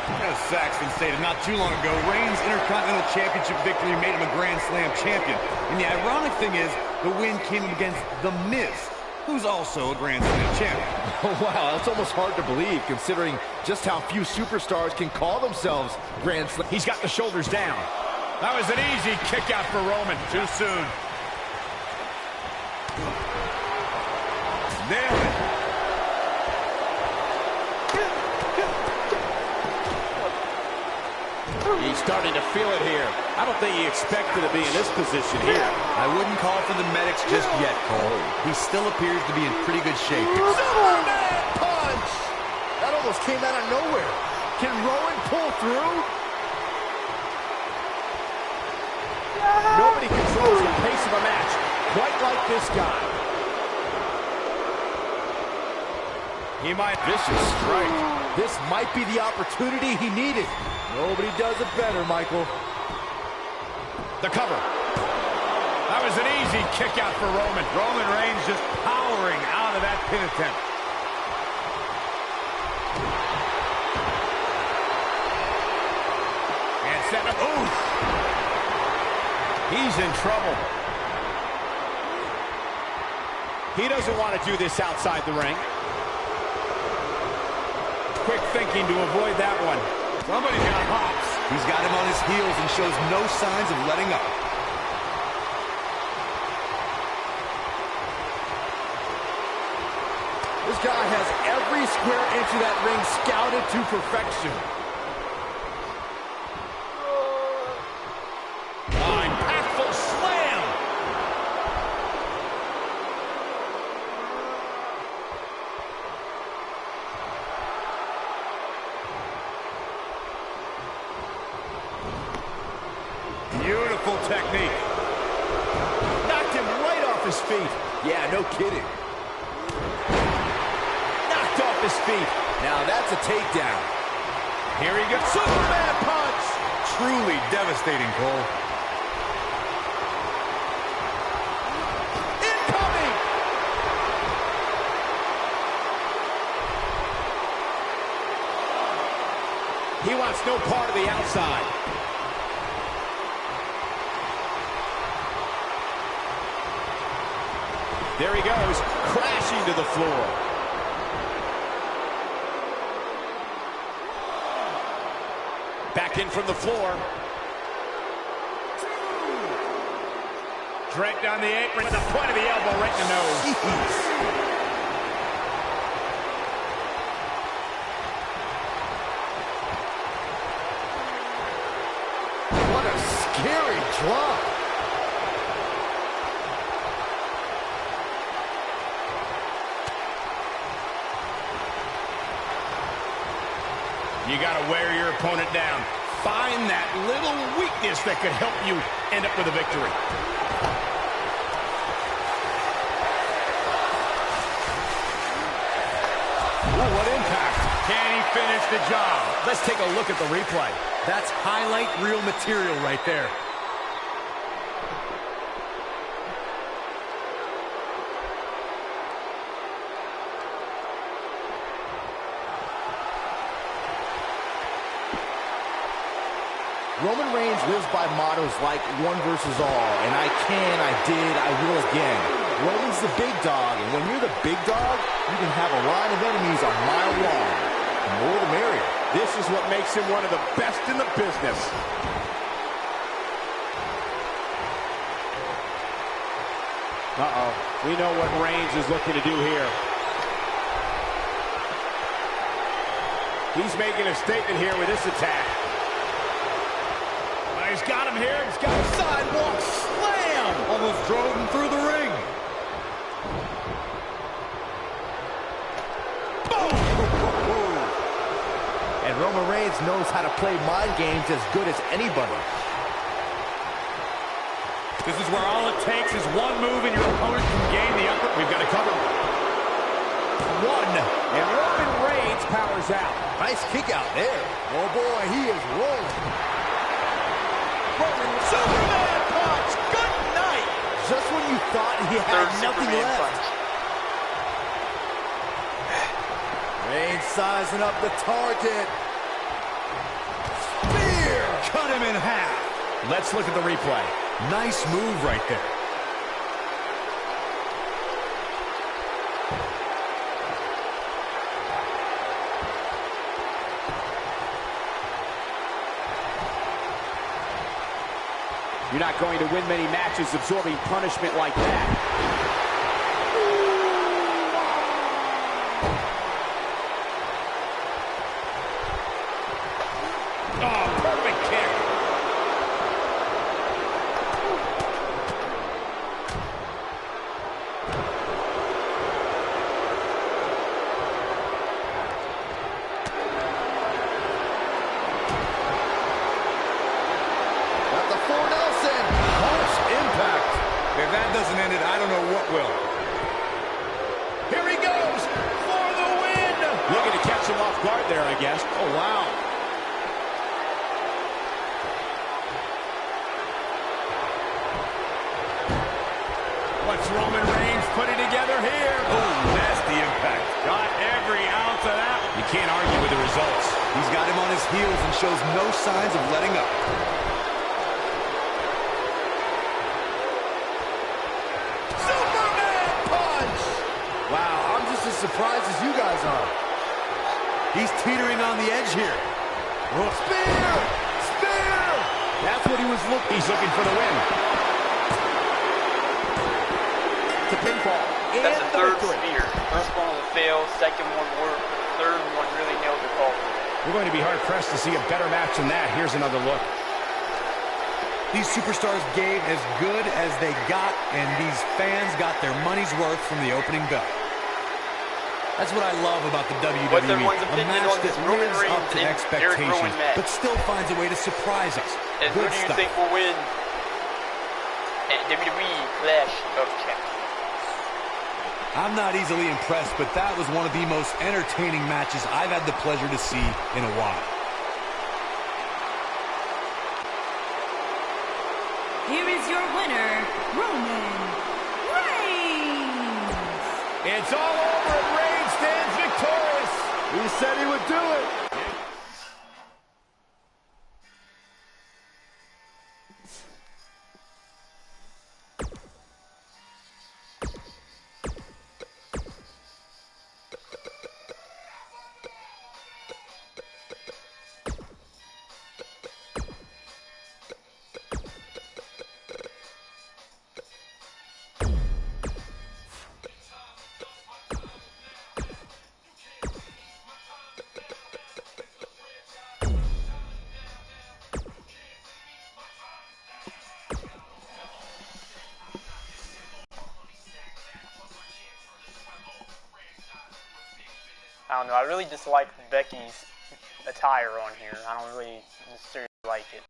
As Saxton stated not too long ago, Reigns' Intercontinental Championship victory made him a Grand Slam champion. And the ironic thing is, the win came against The Miz, who's also a Grand Slam champion. Oh, wow, that's almost hard to believe, considering just how few superstars can call themselves Grand Slam. He's got the shoulders down. That was an easy kick out for Roman. Too soon. Nailed it. He's starting to feel it here. I don't think he expected to be in this position here. I wouldn't call for the medics just yet, Cole. He still appears to be in pretty good shape. Superman punch! That almost came out of nowhere. Can Rowan pull through? Nobody controls the pace of a match quite like this guy. He might Vicious strike. This might be the opportunity he needed. Nobody does it better, Michael. The cover. That was an easy kick out for Roman. Roman Reigns just powering out of that pin attempt. And set up. Oof. He's in trouble. He doesn't want to do this outside the ring. Quick thinking to avoid that one. Somebody's got hops. He's got him on his heels and shows no signs of letting up. This guy has every square inch of that ring scouted to perfection. Impactful slam. Beautiful technique. Knocked him right off his feet. Yeah, no kidding. Knocked off his feet. Now that's a takedown. Here he goes. Superman punch. Truly devastating, Cole. Incoming. He wants no part of the outside. There he goes, crashing to the floor. Back in from the floor. Draped on the apron with the point of the elbow right in the nose. What a scary drop. You got to wear your opponent down. Find that little weakness that could help you end up with a victory. Ooh, what impact. Can he finish the job? Let's take a look at the replay. That's highlight reel material right there. Roman Reigns lives by mottos like one versus all, and I can, I did, I will again. Roman's the big dog, and when you're the big dog, you can have a line of enemies a mile long. The more the merrier. This is what makes him one of the best in the business. Uh-oh. We know what Reigns is looking to do here. He's making a statement here with this attack. He's got him here. He's got a sidewalk slam. Almost drove him through the ring. And Roman Reigns knows how to play mind games as good as anybody. This is where all it takes is one move and your opponent can gain the upper. We've got to cover. One, and Roman Reigns powers out. Nice kick out there. Oh boy, he is rolling. Roman Superman punch. Good night. Just when you thought he had nothing Superman left. punch. Reigns sizing up the target. Spear! Cut him in half. Let's look at the replay. Nice move right there. You're not going to win many matches absorbing punishment like that. Oh, perfect kick. Got the 4 Nelson. Harsh impact. If that doesn't end it, I don't know what will. Here he goes for the win. Looking to catch him off guard there, I guess. Oh, wow. What's Roman Reigns putting together here? Oh, nasty impact. Got every ounce of that. You can't argue with the results. He's got him on his heels and shows no signs of letting up. Superman punch. Wow, I'm just as surprised as you guys are. He's teetering on the edge here. Spear! Spear! That's what he was looking. He's looking for the win. To pinfall. That's And the the third victory. spear. First one was a fail, second one worked, third one really nailed the call. We're going to be hard-pressed to see a better match than that. Here's another look. These superstars gave as good as they got, and these fans got their money's worth from the opening bell. That's what I love about the WWE. What's everyone's A opinion match on this that Roman lives up Reigns to and Eric Rowan expectations, match? but still finds a way to surprise us. And who Good do you stuff. think will win at WWE Clash of Champions? I'm not easily impressed, but that was one of the most entertaining matches I've had the pleasure to see in a while. Here is your winner, Roman Reigns. It's all over and Reigns stands victorious. He said he would do it. I don't know, I really dislike Becky's attire on here. I don't really necessarily like it.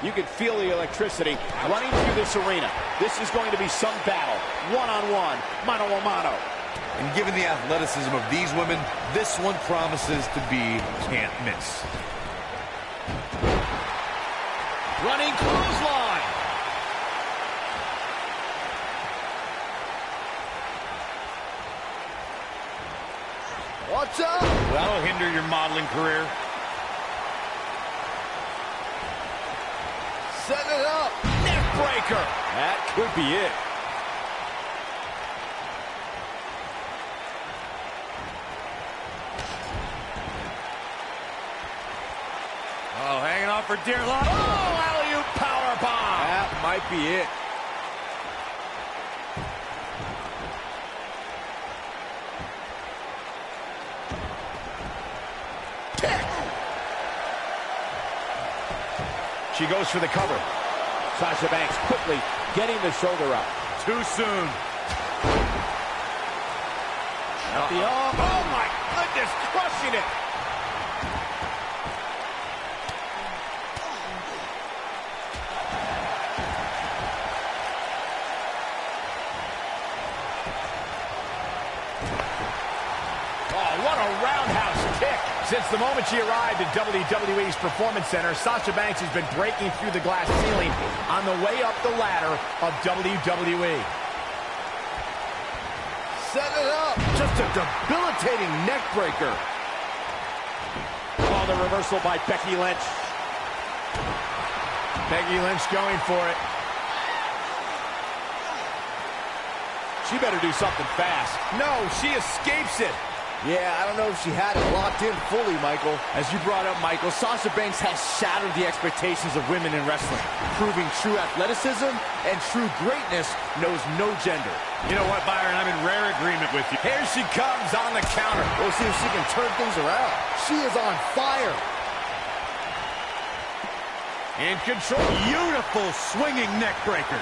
You can feel the electricity running through this arena. This is going to be some battle. One-on-one, mano-a-mano. And given the athleticism of these women, this one promises to be can't miss. Running clothesline. Watch out! That'll hinder your modeling career. Setting it up. Neck breaker. That could be it. Oh, hanging on for dear life. Oh, alley-oop powerbomb. That might be it. She goes for the cover. Sasha Banks quickly getting the shoulder up. Too soon. Oh my goodness, crushing it. Oh, what a roundhouse kick. Since the moment she arrived at WWE's Performance Center, Sasha Banks has been breaking through the glass ceiling on the way up the ladder of WWE. Set it up. Just a debilitating neck breaker. Oh, the reversal by Becky Lynch. Becky Lynch going for it. She better do something fast. No, she escapes it. Yeah, I don't know if she had it locked in fully, Michael. As you brought up, Michael, Sasha Banks has shattered the expectations of women in wrestling, proving true athleticism and true greatness knows no gender. You know what, Byron? I'm in rare agreement with you. Here she comes on the counter. We'll see if she can turn things around. She is on fire. In control. Beautiful swinging neck breaker.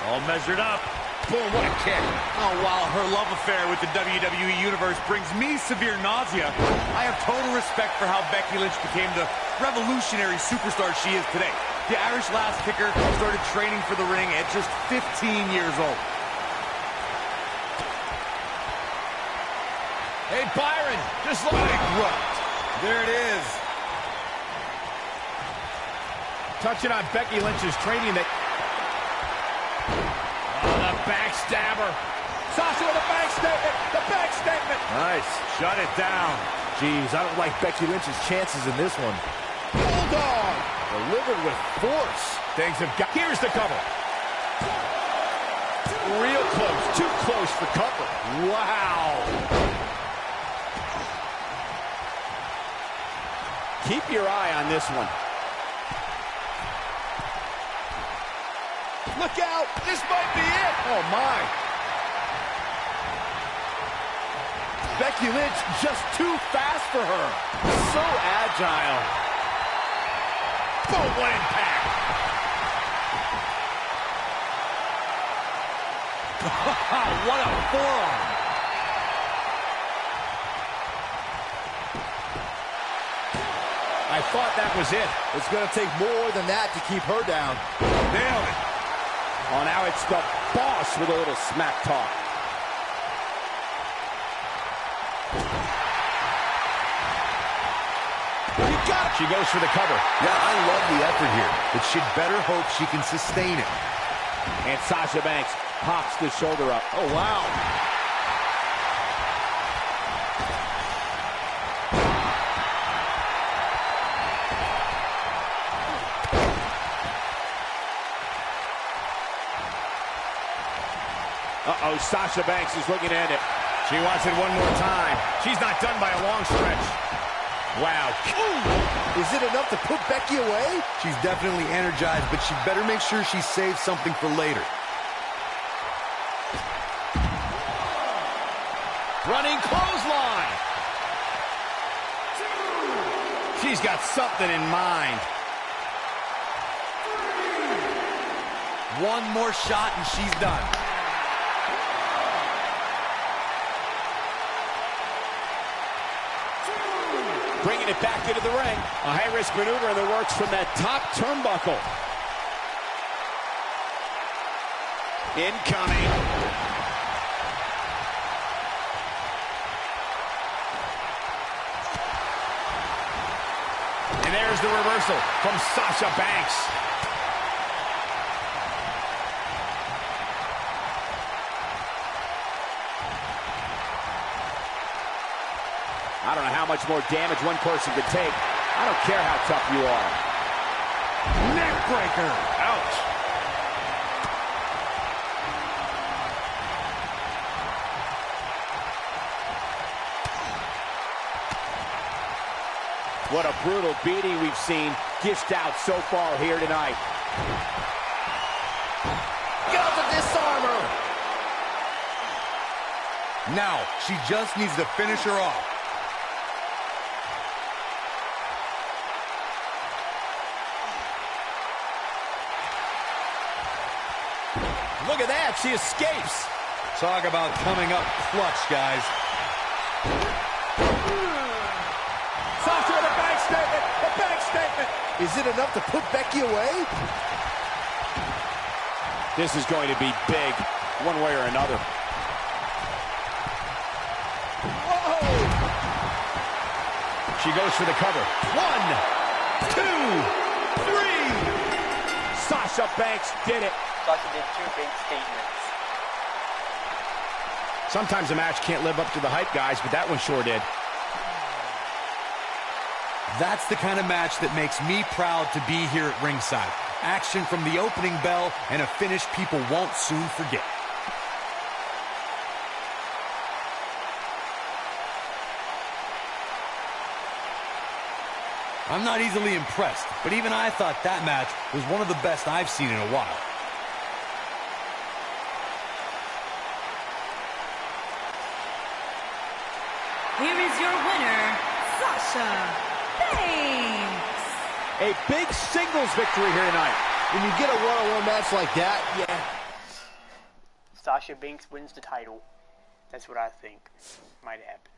All measured up. Boom, what a kick. Oh, while her love affair with the WWE Universe brings me severe nausea, I have total respect for how Becky Lynch became the revolutionary superstar she is today. The Irish last kicker started training for the ring at just 15 years old. Hey, Byron, just look. Bankrupt. There it is. Touching on Becky Lynch's training that... Oh, the backstabber. Sasha with a back statement. The back statement. Nice. Shut it down. Jeez, I don't like Becky Lynch's chances in this one. Bulldog. Delivered with force. Things have got... Here's the cover. Real close. Too close for cover. Wow. Keep your eye on this one. Look out! This might be it! Oh, my. Becky Lynch just too fast for her. So agile. Boom, what impact! What a forearm! I thought that was it. It's going to take more than that to keep her down. Nailed it. Oh, now it's the boss with a little smack talk. You got it. She goes for the cover. Yeah, I love the effort here, but she'd better hope she can sustain it. And Sasha Banks pops the shoulder up. Oh, wow. Uh-oh, Sasha Banks is looking at it. She wants it one more time. She's not done by a long stretch. Wow. Ooh. Is it enough to put Becky away? She's definitely energized, but she better make sure she saves something for later. Running clothesline. She's got something in mind. One more shot and she's done. Bringing it back into the ring. A high-risk maneuver in the works from that top turnbuckle. Incoming. And there's the reversal from Sasha Banks. I don't know how much more damage one person could take. I don't care how tough you are. Neck breaker. Ouch. What a brutal beating we've seen dished out so far here tonight. Got to disarm her. Now, she just needs to finish her off. Look at that. She escapes. Talk about coming up clutch, guys. Sasha with a bank statement. A bank statement. Is it enough to put Becky away? This is going to be big, one way or another. Whoa! She goes for the cover. 1, 2, 3. Sasha Banks did it. Sasha did 2 big statements. Sometimes a match can't live up to the hype, guys, but that one sure did. That's the kind of match that makes me proud to be here at ringside. Action from the opening bell and a finish people won't soon forget. I'm not easily impressed, but even I thought that match was one of the best I've seen in a while. Here is your winner, Sasha Banks. A big singles victory here tonight. When you get a one-on-one match like that, yeah. Sasha Banks wins the title. That's what I think might happen.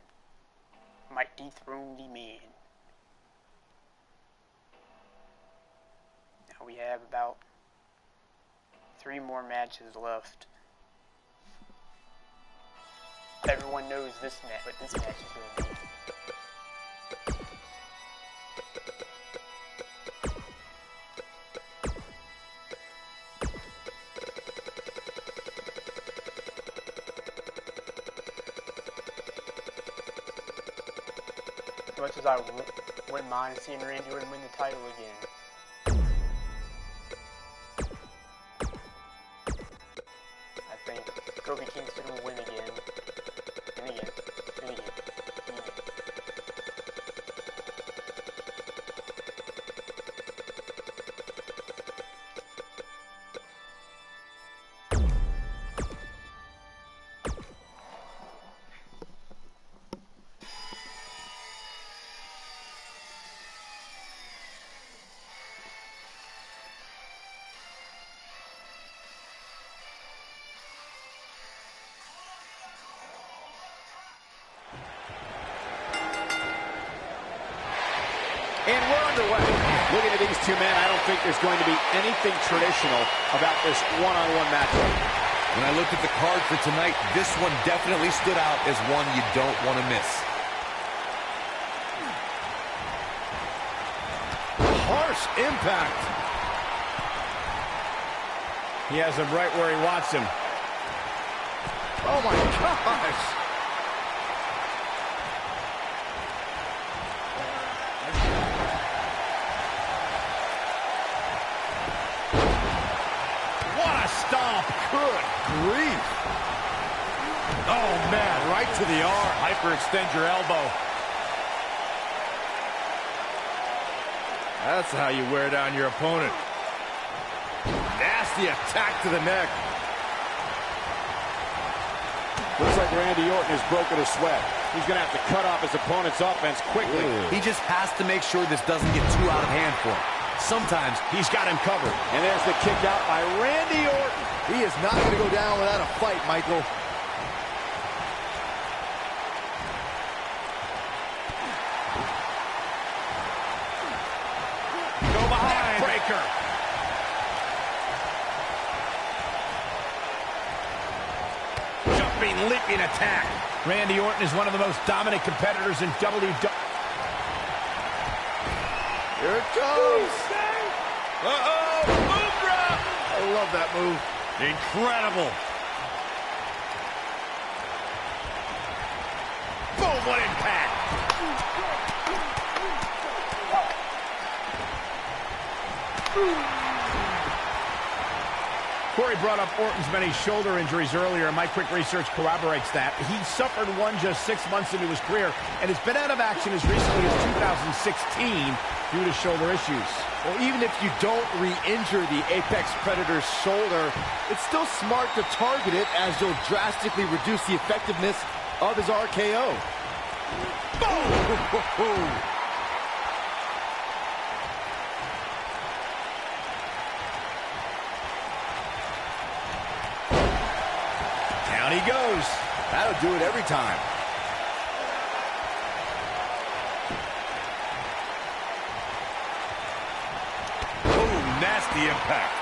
Might dethrone the man. Now we have about 3 more matches left. Everyone knows this match, what this match is going to be. As much as I wouldn't mind seeing Randy Orton win the title again, I think Kofi Kingston will win again, and again, and again, and again. And we're underway. Looking at these two men, I don't think there's going to be anything traditional about this one-on-one matchup. When I looked at the card for tonight, this one definitely stood out as one you don't want to miss. Harsh impact. He has him right where he wants him. Oh my gosh! Stomp. Good grief! Oh, man, right to the arm. Hyperextend your elbow. That's how you wear down your opponent. Nasty attack to the neck. Looks like Randy Orton has broken a sweat. He's going to have to cut off his opponent's offense quickly. He just has to make sure this doesn't get too out of hand for him. Sometimes he's got him covered. And there's the kick out by Randy Orton. He is not going to go down without a fight, Michael. Go behind. Breaker. Jumping, leaping attack. Randy Orton is one of the most dominant competitors in WWE. Here it goes. Uh-oh, move drop. I love that move. Incredible. Boom, what impact. Corey brought up Orton's many shoulder injuries earlier, and my quick research corroborates that. He suffered one just 6 months into his career and has been out of action as recently as 2016 due to shoulder issues. Well, even if you don't re-injure the Apex Predator's shoulder, it's still smart to target it as you'll drastically reduce the effectiveness of his RKO. Boom! he goes. That'll do it every time. Oh, nasty impact.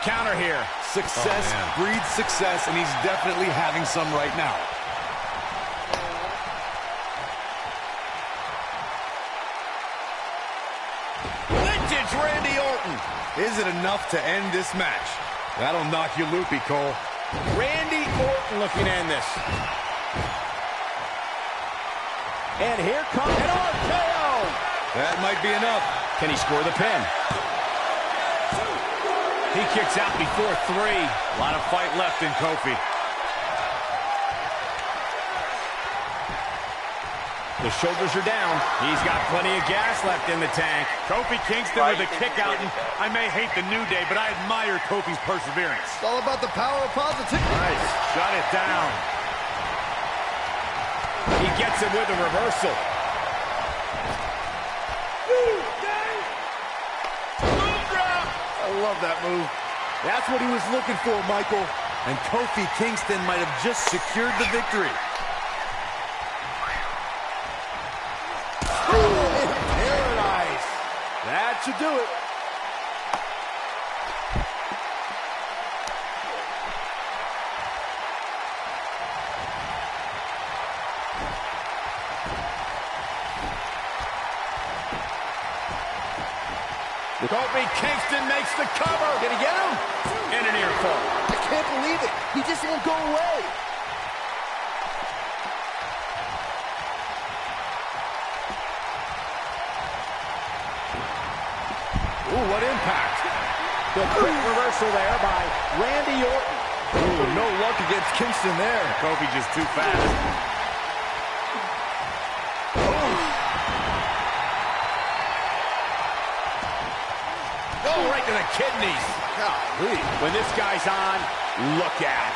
Counter here. Success breeds success, and he's definitely having some right now. Vintage Randy Orton. Is it enough to end this match? That'll knock you loopy, Cole. Randy Orton looking to end this. And here comes an RKO. That might be enough. Can he score the pin? He kicks out before 3. A lot of fight left in Kofi. The shoulders are down. He's got plenty of gas left in the tank. Kofi Kingston with a kick out, and I may hate the New Day, but I admire Kofi's perseverance. It's all about the power of positivity. Nice. Shut it down. He gets him with a reversal. I love that move. That's what he was looking for, Michael. And Kofi Kingston might have just secured the victory. In paradise. That should do it. Kofi Kingston makes the cover. Can he get him? And an ear fall. I can't believe it. He just won't go away. Ooh, what impact. The quick reversal there by Randy Orton. Ooh, no luck against Kingston there. Kofi just too fast. Oh, right to the kidneys. Golly. When this guy's on, look out.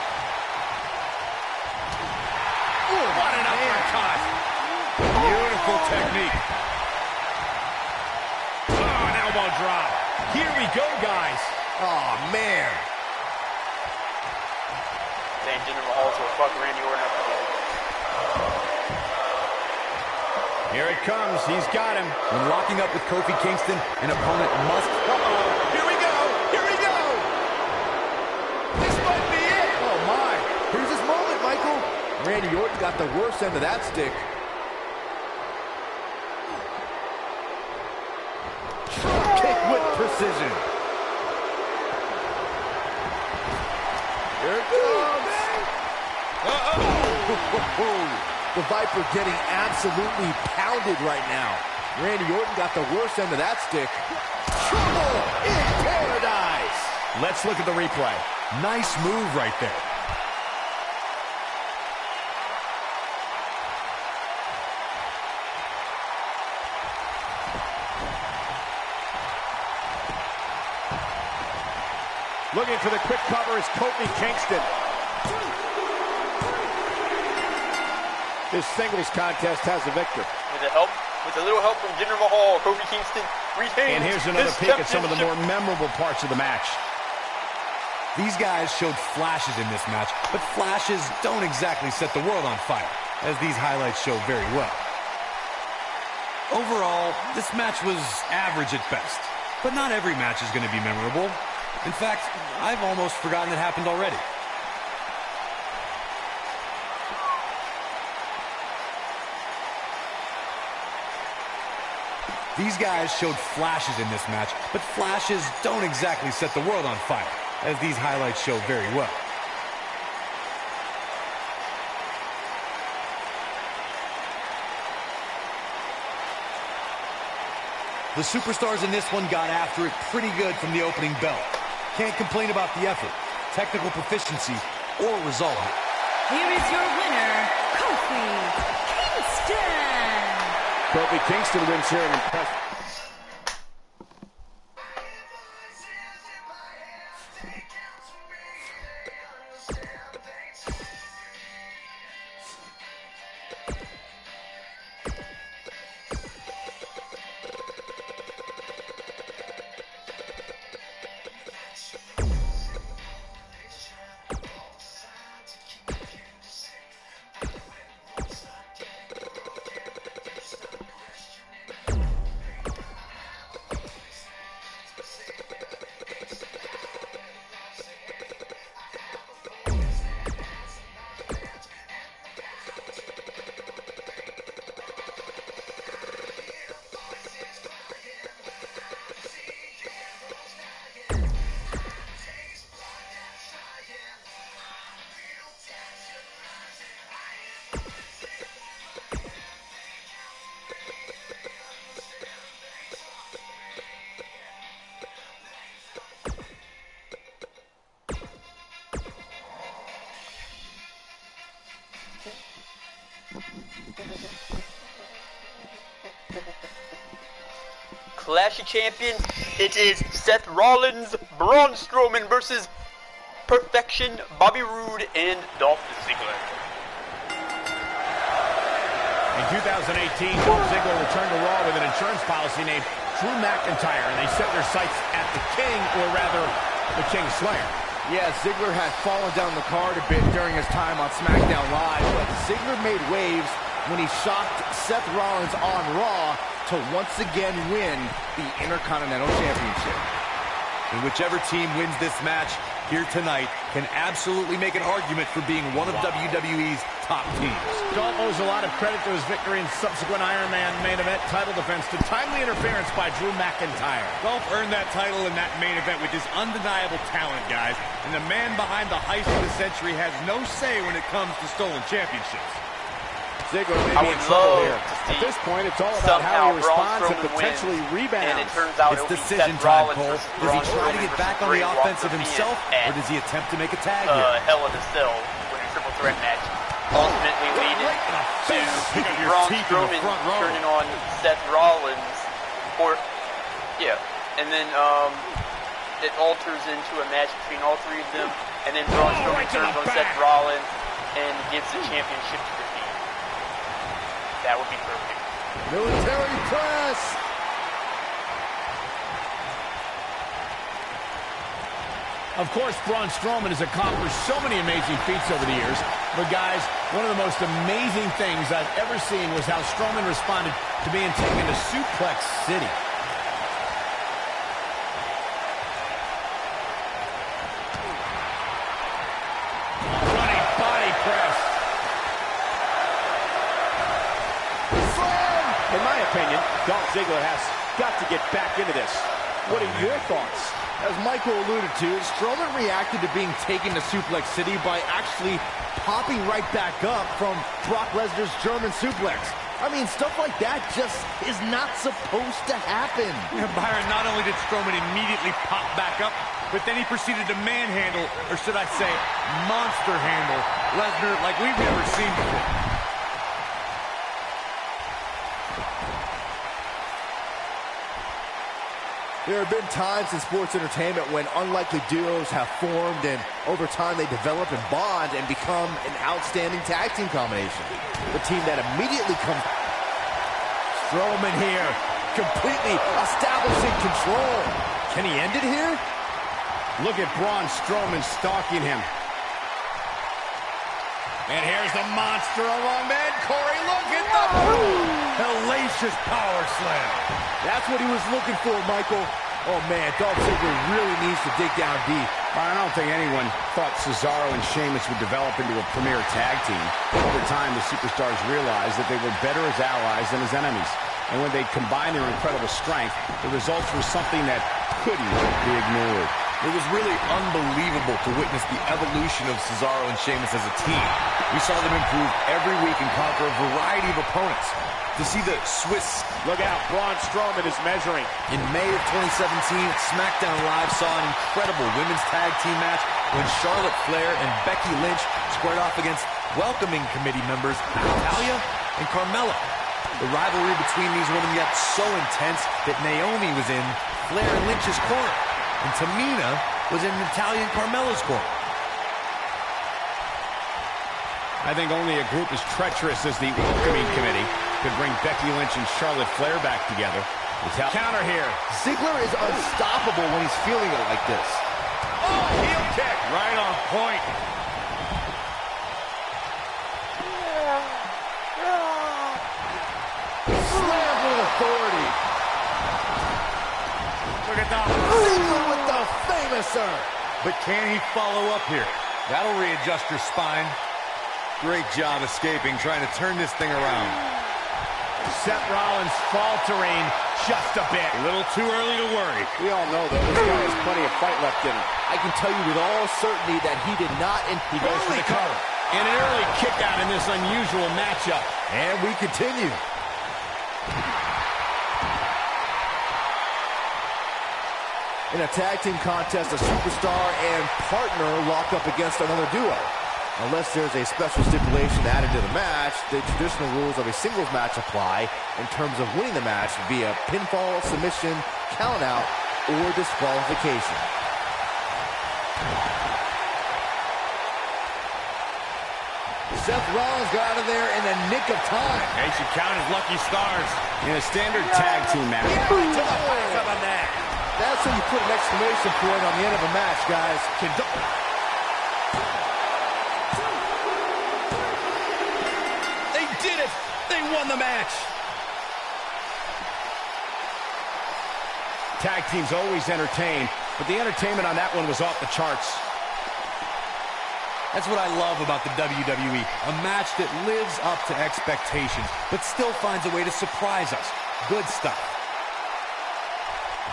Ooh, what an uppercut. Beautiful technique. Oh, an elbow drop. Here we go, guys. Oh, man. Then Jinder Mahal will fuck Randy Orton up again. Here it comes. He's got him. When locking up with Kofi Kingston, an opponent must... Uh-oh. Here we go. Here we go. This might be it. Oh, my. Here's his moment, Michael. Randy Orton got the worst end of that stick. Kick with precision. Here it comes. Uh-oh. The Viper getting absolutely pounded right now. Randy Orton got the worst end of that stick. Trouble in paradise. Let's look at the replay. Nice move right there. Looking for the quick cover is Kofi Kingston. This singles contest has a victor. With a little help from Jinder Mahal, Kofi Kingston retains. And here's another his peek at some of the more championship. memorable parts of the match. These guys showed flashes in this match, but flashes don't exactly set the world on fire, as these highlights show very well. Overall, this match was average at best, but not every match is going to be memorable. In fact, I've almost forgotten it happened already. These guys showed flashes in this match, but flashes don't exactly set the world on fire, as these highlights show very well. The superstars in this one got after it pretty good from the opening bell. Can't complain about the effort, technical proficiency, or result. Here is your winner, Kofi Kingston. Kofi Kingston wins here in impressive. Clash of Champions. It is Seth Rollins, Braun Strowman versus Perfection, Bobby Roode, and Dolph Ziggler. In 2018, Dolph Ziggler returned to Raw with an insurance policy named Drew McIntyre, and they set their sights at the King, or rather, the King Slayer. Yeah, Ziggler had fallen down the card a bit during his time on SmackDown Live, but Ziggler made waves when he shocked Seth Rollins on Raw to once again win the Intercontinental Championship. And whichever team wins this match here tonight can absolutely make an argument for being one of WWE's top teams. Dolph owes a lot of credit to his victory and subsequent Iron Man main event title defense to timely interference by Drew McIntyre. Dolph earned that title in that main event with his undeniable talent, guys. And the man behind the heist of the century has no say when it comes to stolen championships. Ziggler may be in trouble here. At this point, it's all about how he responds and potentially rebounds. And it turns out It's it'll be decision Seth time, Rollins Cole. versus Does he Braun try to Strowman get back versus on the Bray offensive Wyatt himself, or does he attempt to make a tag here? Hell in a Cell with a triple threat match, ultimately leading to Braun Strowman turning on Seth Rollins, and then it alters into a match between all three of them, and then Braun Strowman turns on Seth Rollins and gives the championship to the Fiend. That would be perfect. Military press! Of course, Braun Strowman has accomplished so many amazing feats over the years, but guys, one of the most amazing things I've ever seen was how Strowman responded to being taken to Suplex City. Running body press. In my opinion, Dolph Ziggler has got to get back into this. What are your thoughts? As Michael alluded to, Strowman reacted to being taken to Suplex City by actually popping right back up from Brock Lesnar's German suplex. I mean, stuff like that just is not supposed to happen. Yeah, Byron, not only did Strowman immediately pop back up, but then he proceeded to manhandle, or should I say, monster handle, Lesnar like we've never seen before. There have been times in sports entertainment when unlikely duos have formed, and over time they develop and bond and become an outstanding tag team combination. The team that immediately comes... Strowman here, completely establishing control. Can he end it here? Look at Braun Strowman stalking him. And here's the monster among men, Corey. Look at the Hellacious power slam. That's what he was looking for, Michael. Oh, man, Dolph Ziggler really needs to dig down deep. I don't think anyone thought Cesaro and Sheamus would develop into a premier tag team. Over time, the superstars realized that they were better as allies than as enemies. And when they combined their incredible strength, the results were something that couldn't be ignored. It was really unbelievable to witness the evolution of Cesaro and Sheamus as a team. We saw them improve every week and conquer a variety of opponents. To see the Swiss... Look out, Braun Strowman is measuring. In May of 2017, SmackDown Live saw an incredible women's tag team match when Charlotte Flair and Becky Lynch squared off against welcoming committee members Natalya and Carmella. The rivalry between these women got so intense that Naomi was in Flair and Lynch's corner, and Tamina was in Natalya and Carmella's corner. I think only a group as treacherous as the welcoming committee could bring Becky Lynch and Charlotte Flair back together. Counter here. Ziggler is unstoppable when he's feeling it like this. Oh, heel kick. Right on point. Slam with authority. Look at that. Ziggler with the famouser. But can he follow up here? That'll readjust your spine. Great job escaping, trying to turn this thing around. Seth Rollins faltering just a bit. A little too early to worry. We all know, though, this guy has plenty of fight left in him. I can tell you with all certainty that he did not... He goes for the cover. And an early kick out in this unusual matchup. And we continue. In a tag team contest, a superstar and partner lock up against another duo. Unless there's a special stipulation added to the match, the traditional rules of a singles match apply in terms of winning the match via pinfall, submission, countout, or disqualification. Seth Rollins got out of there in the nick of time. They should count his lucky stars. In a standard tag team match. That's when you put an exclamation point on the end of a match, guys. They did it! They won the match! Tag teams always entertain, but the entertainment on that one was off the charts. That's what I love about the WWE. A match that lives up to expectations, but still finds a way to surprise us. Good stuff.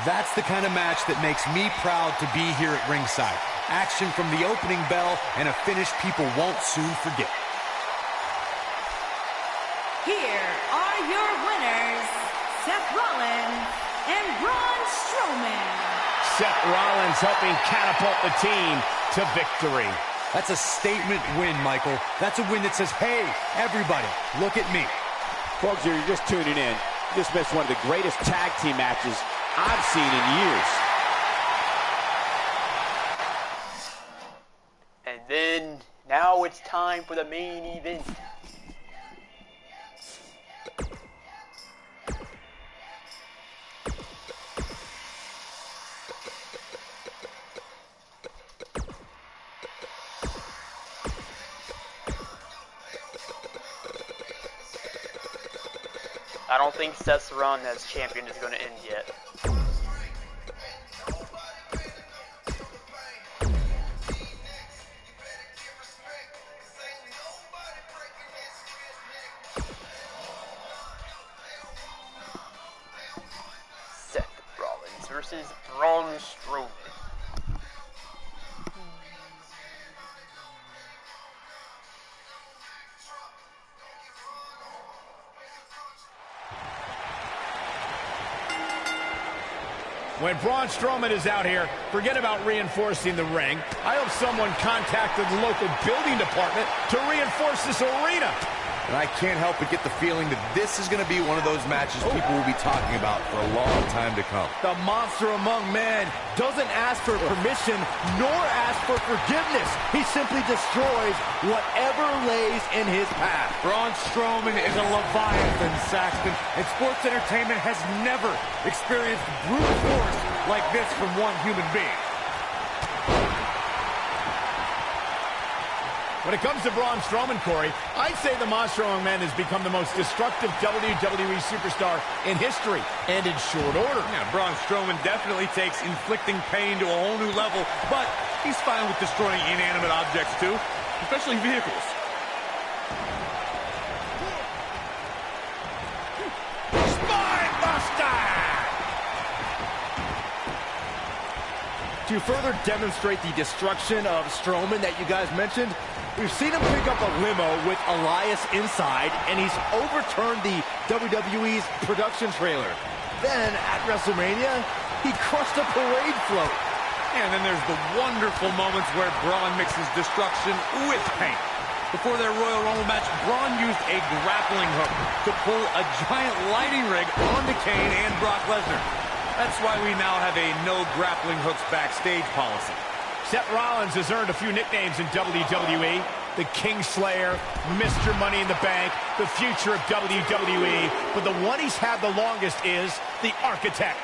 That's the kind of match that makes me proud to be here at ringside. Action from the opening bell and a finish people won't soon forget. Here are your winners, Seth Rollins and Braun Strowman. Seth Rollins helping catapult the team to victory. That's a statement win, Michael. That's a win that says, hey, everybody, look at me. Folks, you're just tuning in. You just missed one of the greatest tag team matches I've seen in years. And then, now it's time for the main event. I don't think Seth's run as champion is going to end yet. Seth Rollins versus Braun Strowman. When Braun Strowman is out here, forget about reinforcing the ring. I hope someone contacted the local building department to reinforce this arena. And I can't help but get the feeling that this is going to be one of those matches people will be talking about for a long time to come. The monster among men doesn't ask for permission nor ask for forgiveness. He simply destroys whatever lays in his path. Braun Strowman is a Leviathan, Saxton, and sports entertainment has never experienced brute force like this from one human being. When it comes to Braun Strowman, Corey, I'd say the Monster Among Men has become the most destructive WWE superstar in history, and in short order. Yeah, Braun Strowman definitely takes inflicting pain to a whole new level, but he's fine with destroying inanimate objects too, especially vehicles. To further demonstrate the destruction of Strowman that you guys mentioned, we've seen him pick up a limo with Elias inside, and he's overturned the WWE's production trailer. Then, at WrestleMania, he crushed a parade float. And then there's the wonderful moments where Braun mixes destruction with pain. Before their Royal Rumble match, Braun used a grappling hook to pull a giant lighting rig onto Kane and Brock Lesnar. That's why we now have a no grappling hooks backstage policy. Seth Rollins has earned a few nicknames in WWE. The Kingslayer, Mr. Money in the Bank, the future of WWE. But the one he's had the longest is the Architect.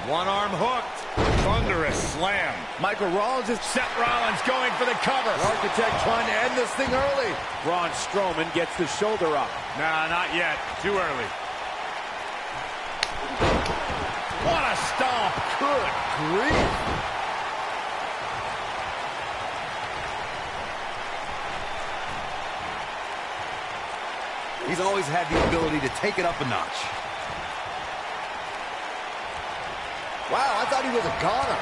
One arm hooked. Thunderous slam. Michael Rollins is Seth Rollins going for the cover. The Architect trying to end this thing early. Braun Strowman gets the shoulder up. Nah, not yet. Too early. What a stomp. Good grief. He's always had the ability to take it up a notch. Wow, I thought he was a goner.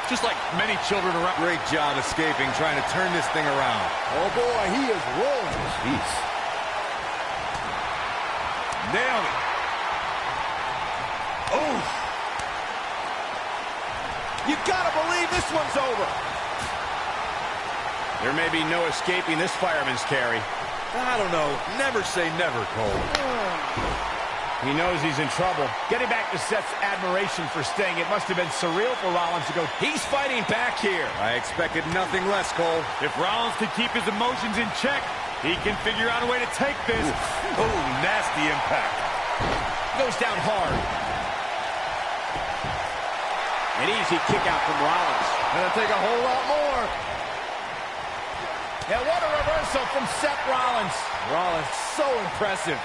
Just like many children around. Great job escaping, trying to turn this thing around. Oh boy, he is rolling. Jeez. Nailed it. Oh. You gotta believe this one's over. There may be no escaping this fireman's carry. I don't know. Never say never, Cole. He knows he's in trouble. Getting back to Seth's admiration for Sting, it must have been surreal for Rollins to go, he's fighting back here. I expected nothing less, Cole. If Rollins can keep his emotions in check, he can figure out a way to take this. Oh, nasty impact. Goes down hard. An easy kick out from Rollins. Gonna take a whole lot more. And what a reversal from Seth Rollins. Rollins, so impressive.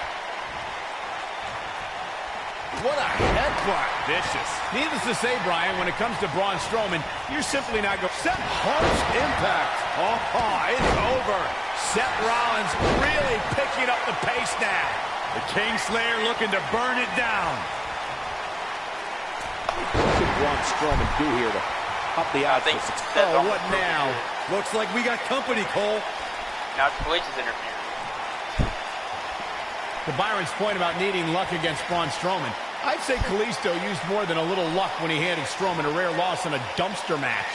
What a headbutt. Vicious. Needless to say, Brian, when it comes to Braun Strowman, you're simply not going. Seth, harsh impact. Oh, it's over. Seth Rollins really picking up the pace now. The Kingslayer looking to burn it down. What should Braun Strowman do here to up the odds? Oh, what now? Looks like we got company, Cole. Now Triple H is interfering. To Byron's point about needing luck against Braun Strowman, I'd say Kalisto used more than a little luck when he handed Strowman a rare loss in a dumpster match.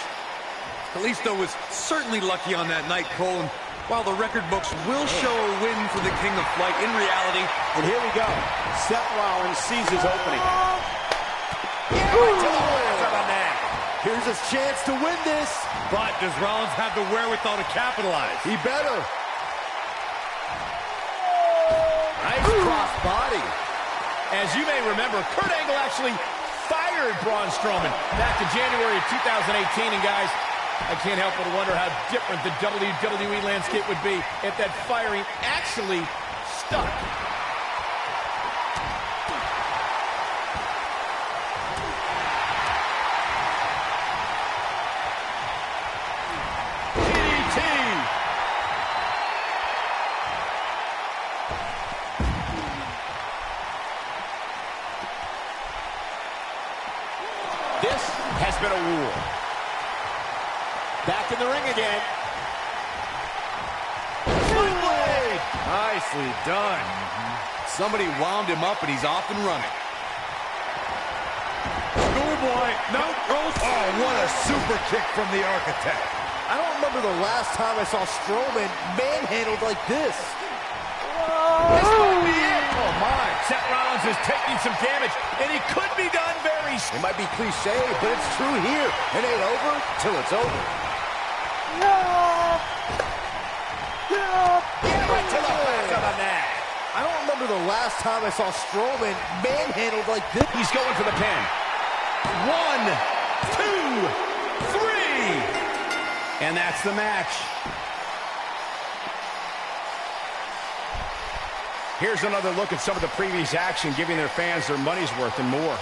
Kalisto was certainly lucky on that night, Cole, and while the record books will show a win for the King of Flight, in reality... And here we go. Seth Rollins sees his opening. Yeah, right to the horns of the neck. Here's his chance to win this. But does Rollins have the wherewithal to capitalize? He better. Nice cross body. As you may remember, Kurt Angle actually fired Braun Strowman back in January of 2018. And guys, I can't help but wonder how different the WWE landscape would be if that firing actually stuck. This has been a war. Back in the ring again. Blade! Nicely done. Somebody wound him up, and he's off and running. Schoolboy, no, Oh, what a super kick from the Architect. I don't remember the last time I saw Strowman manhandled like this. This might be it. Oh, my. Seth Rollins is taking some damage, and he could be done very soon. It might be cliche, but it's true here. It ain't over till it's over. Yeah, right to the back of the neck. I don't remember the last time I saw Strowman manhandled like this. He's going for the pin. 1, 2, 3. And that's the match. Here's another look at some of the previous action, giving their fans their money's worth and more.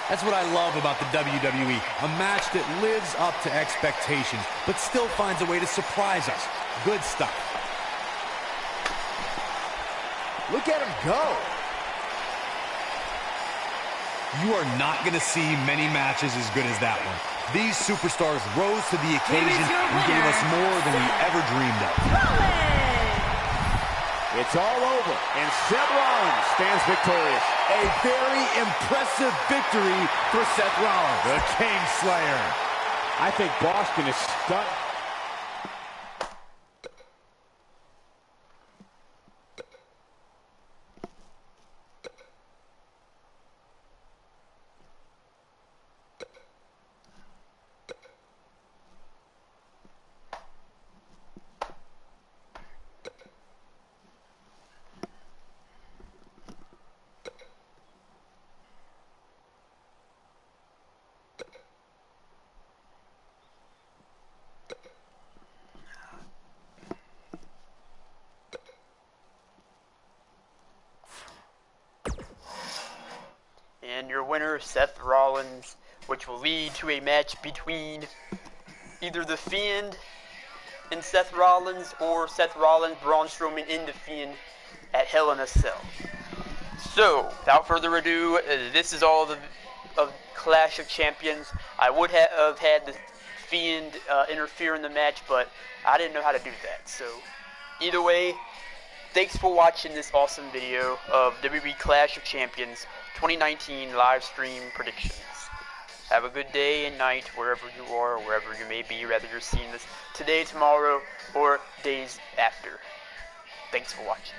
That's what I love about the WWE. A match that lives up to expectations, but still finds a way to surprise us. Good stuff. Look at him go. You are not going to see many matches as good as that one. These superstars rose to the occasion and gave us more than we ever dreamed of. It's all over, and Seth Rollins stands victorious. A very impressive victory for Seth Rollins. The Kingslayer. I think Boston is stunned. And your winner, Seth Rollins, which will lead to a match between either The Fiend and Seth Rollins, or Seth Rollins, Braun Strowman, and The Fiend at Hell in a Cell. So, without further ado, this is all Clash of Champions. I would have had the Fiend interfere in the match, but I didn't know how to do that. So, either way, thanks for watching this awesome video of WWE Clash of Champions 2019 live stream predictions. Have a good day and night wherever you are, or wherever you may be, whether you're seeing this today, tomorrow, or days after. Thanks for watching.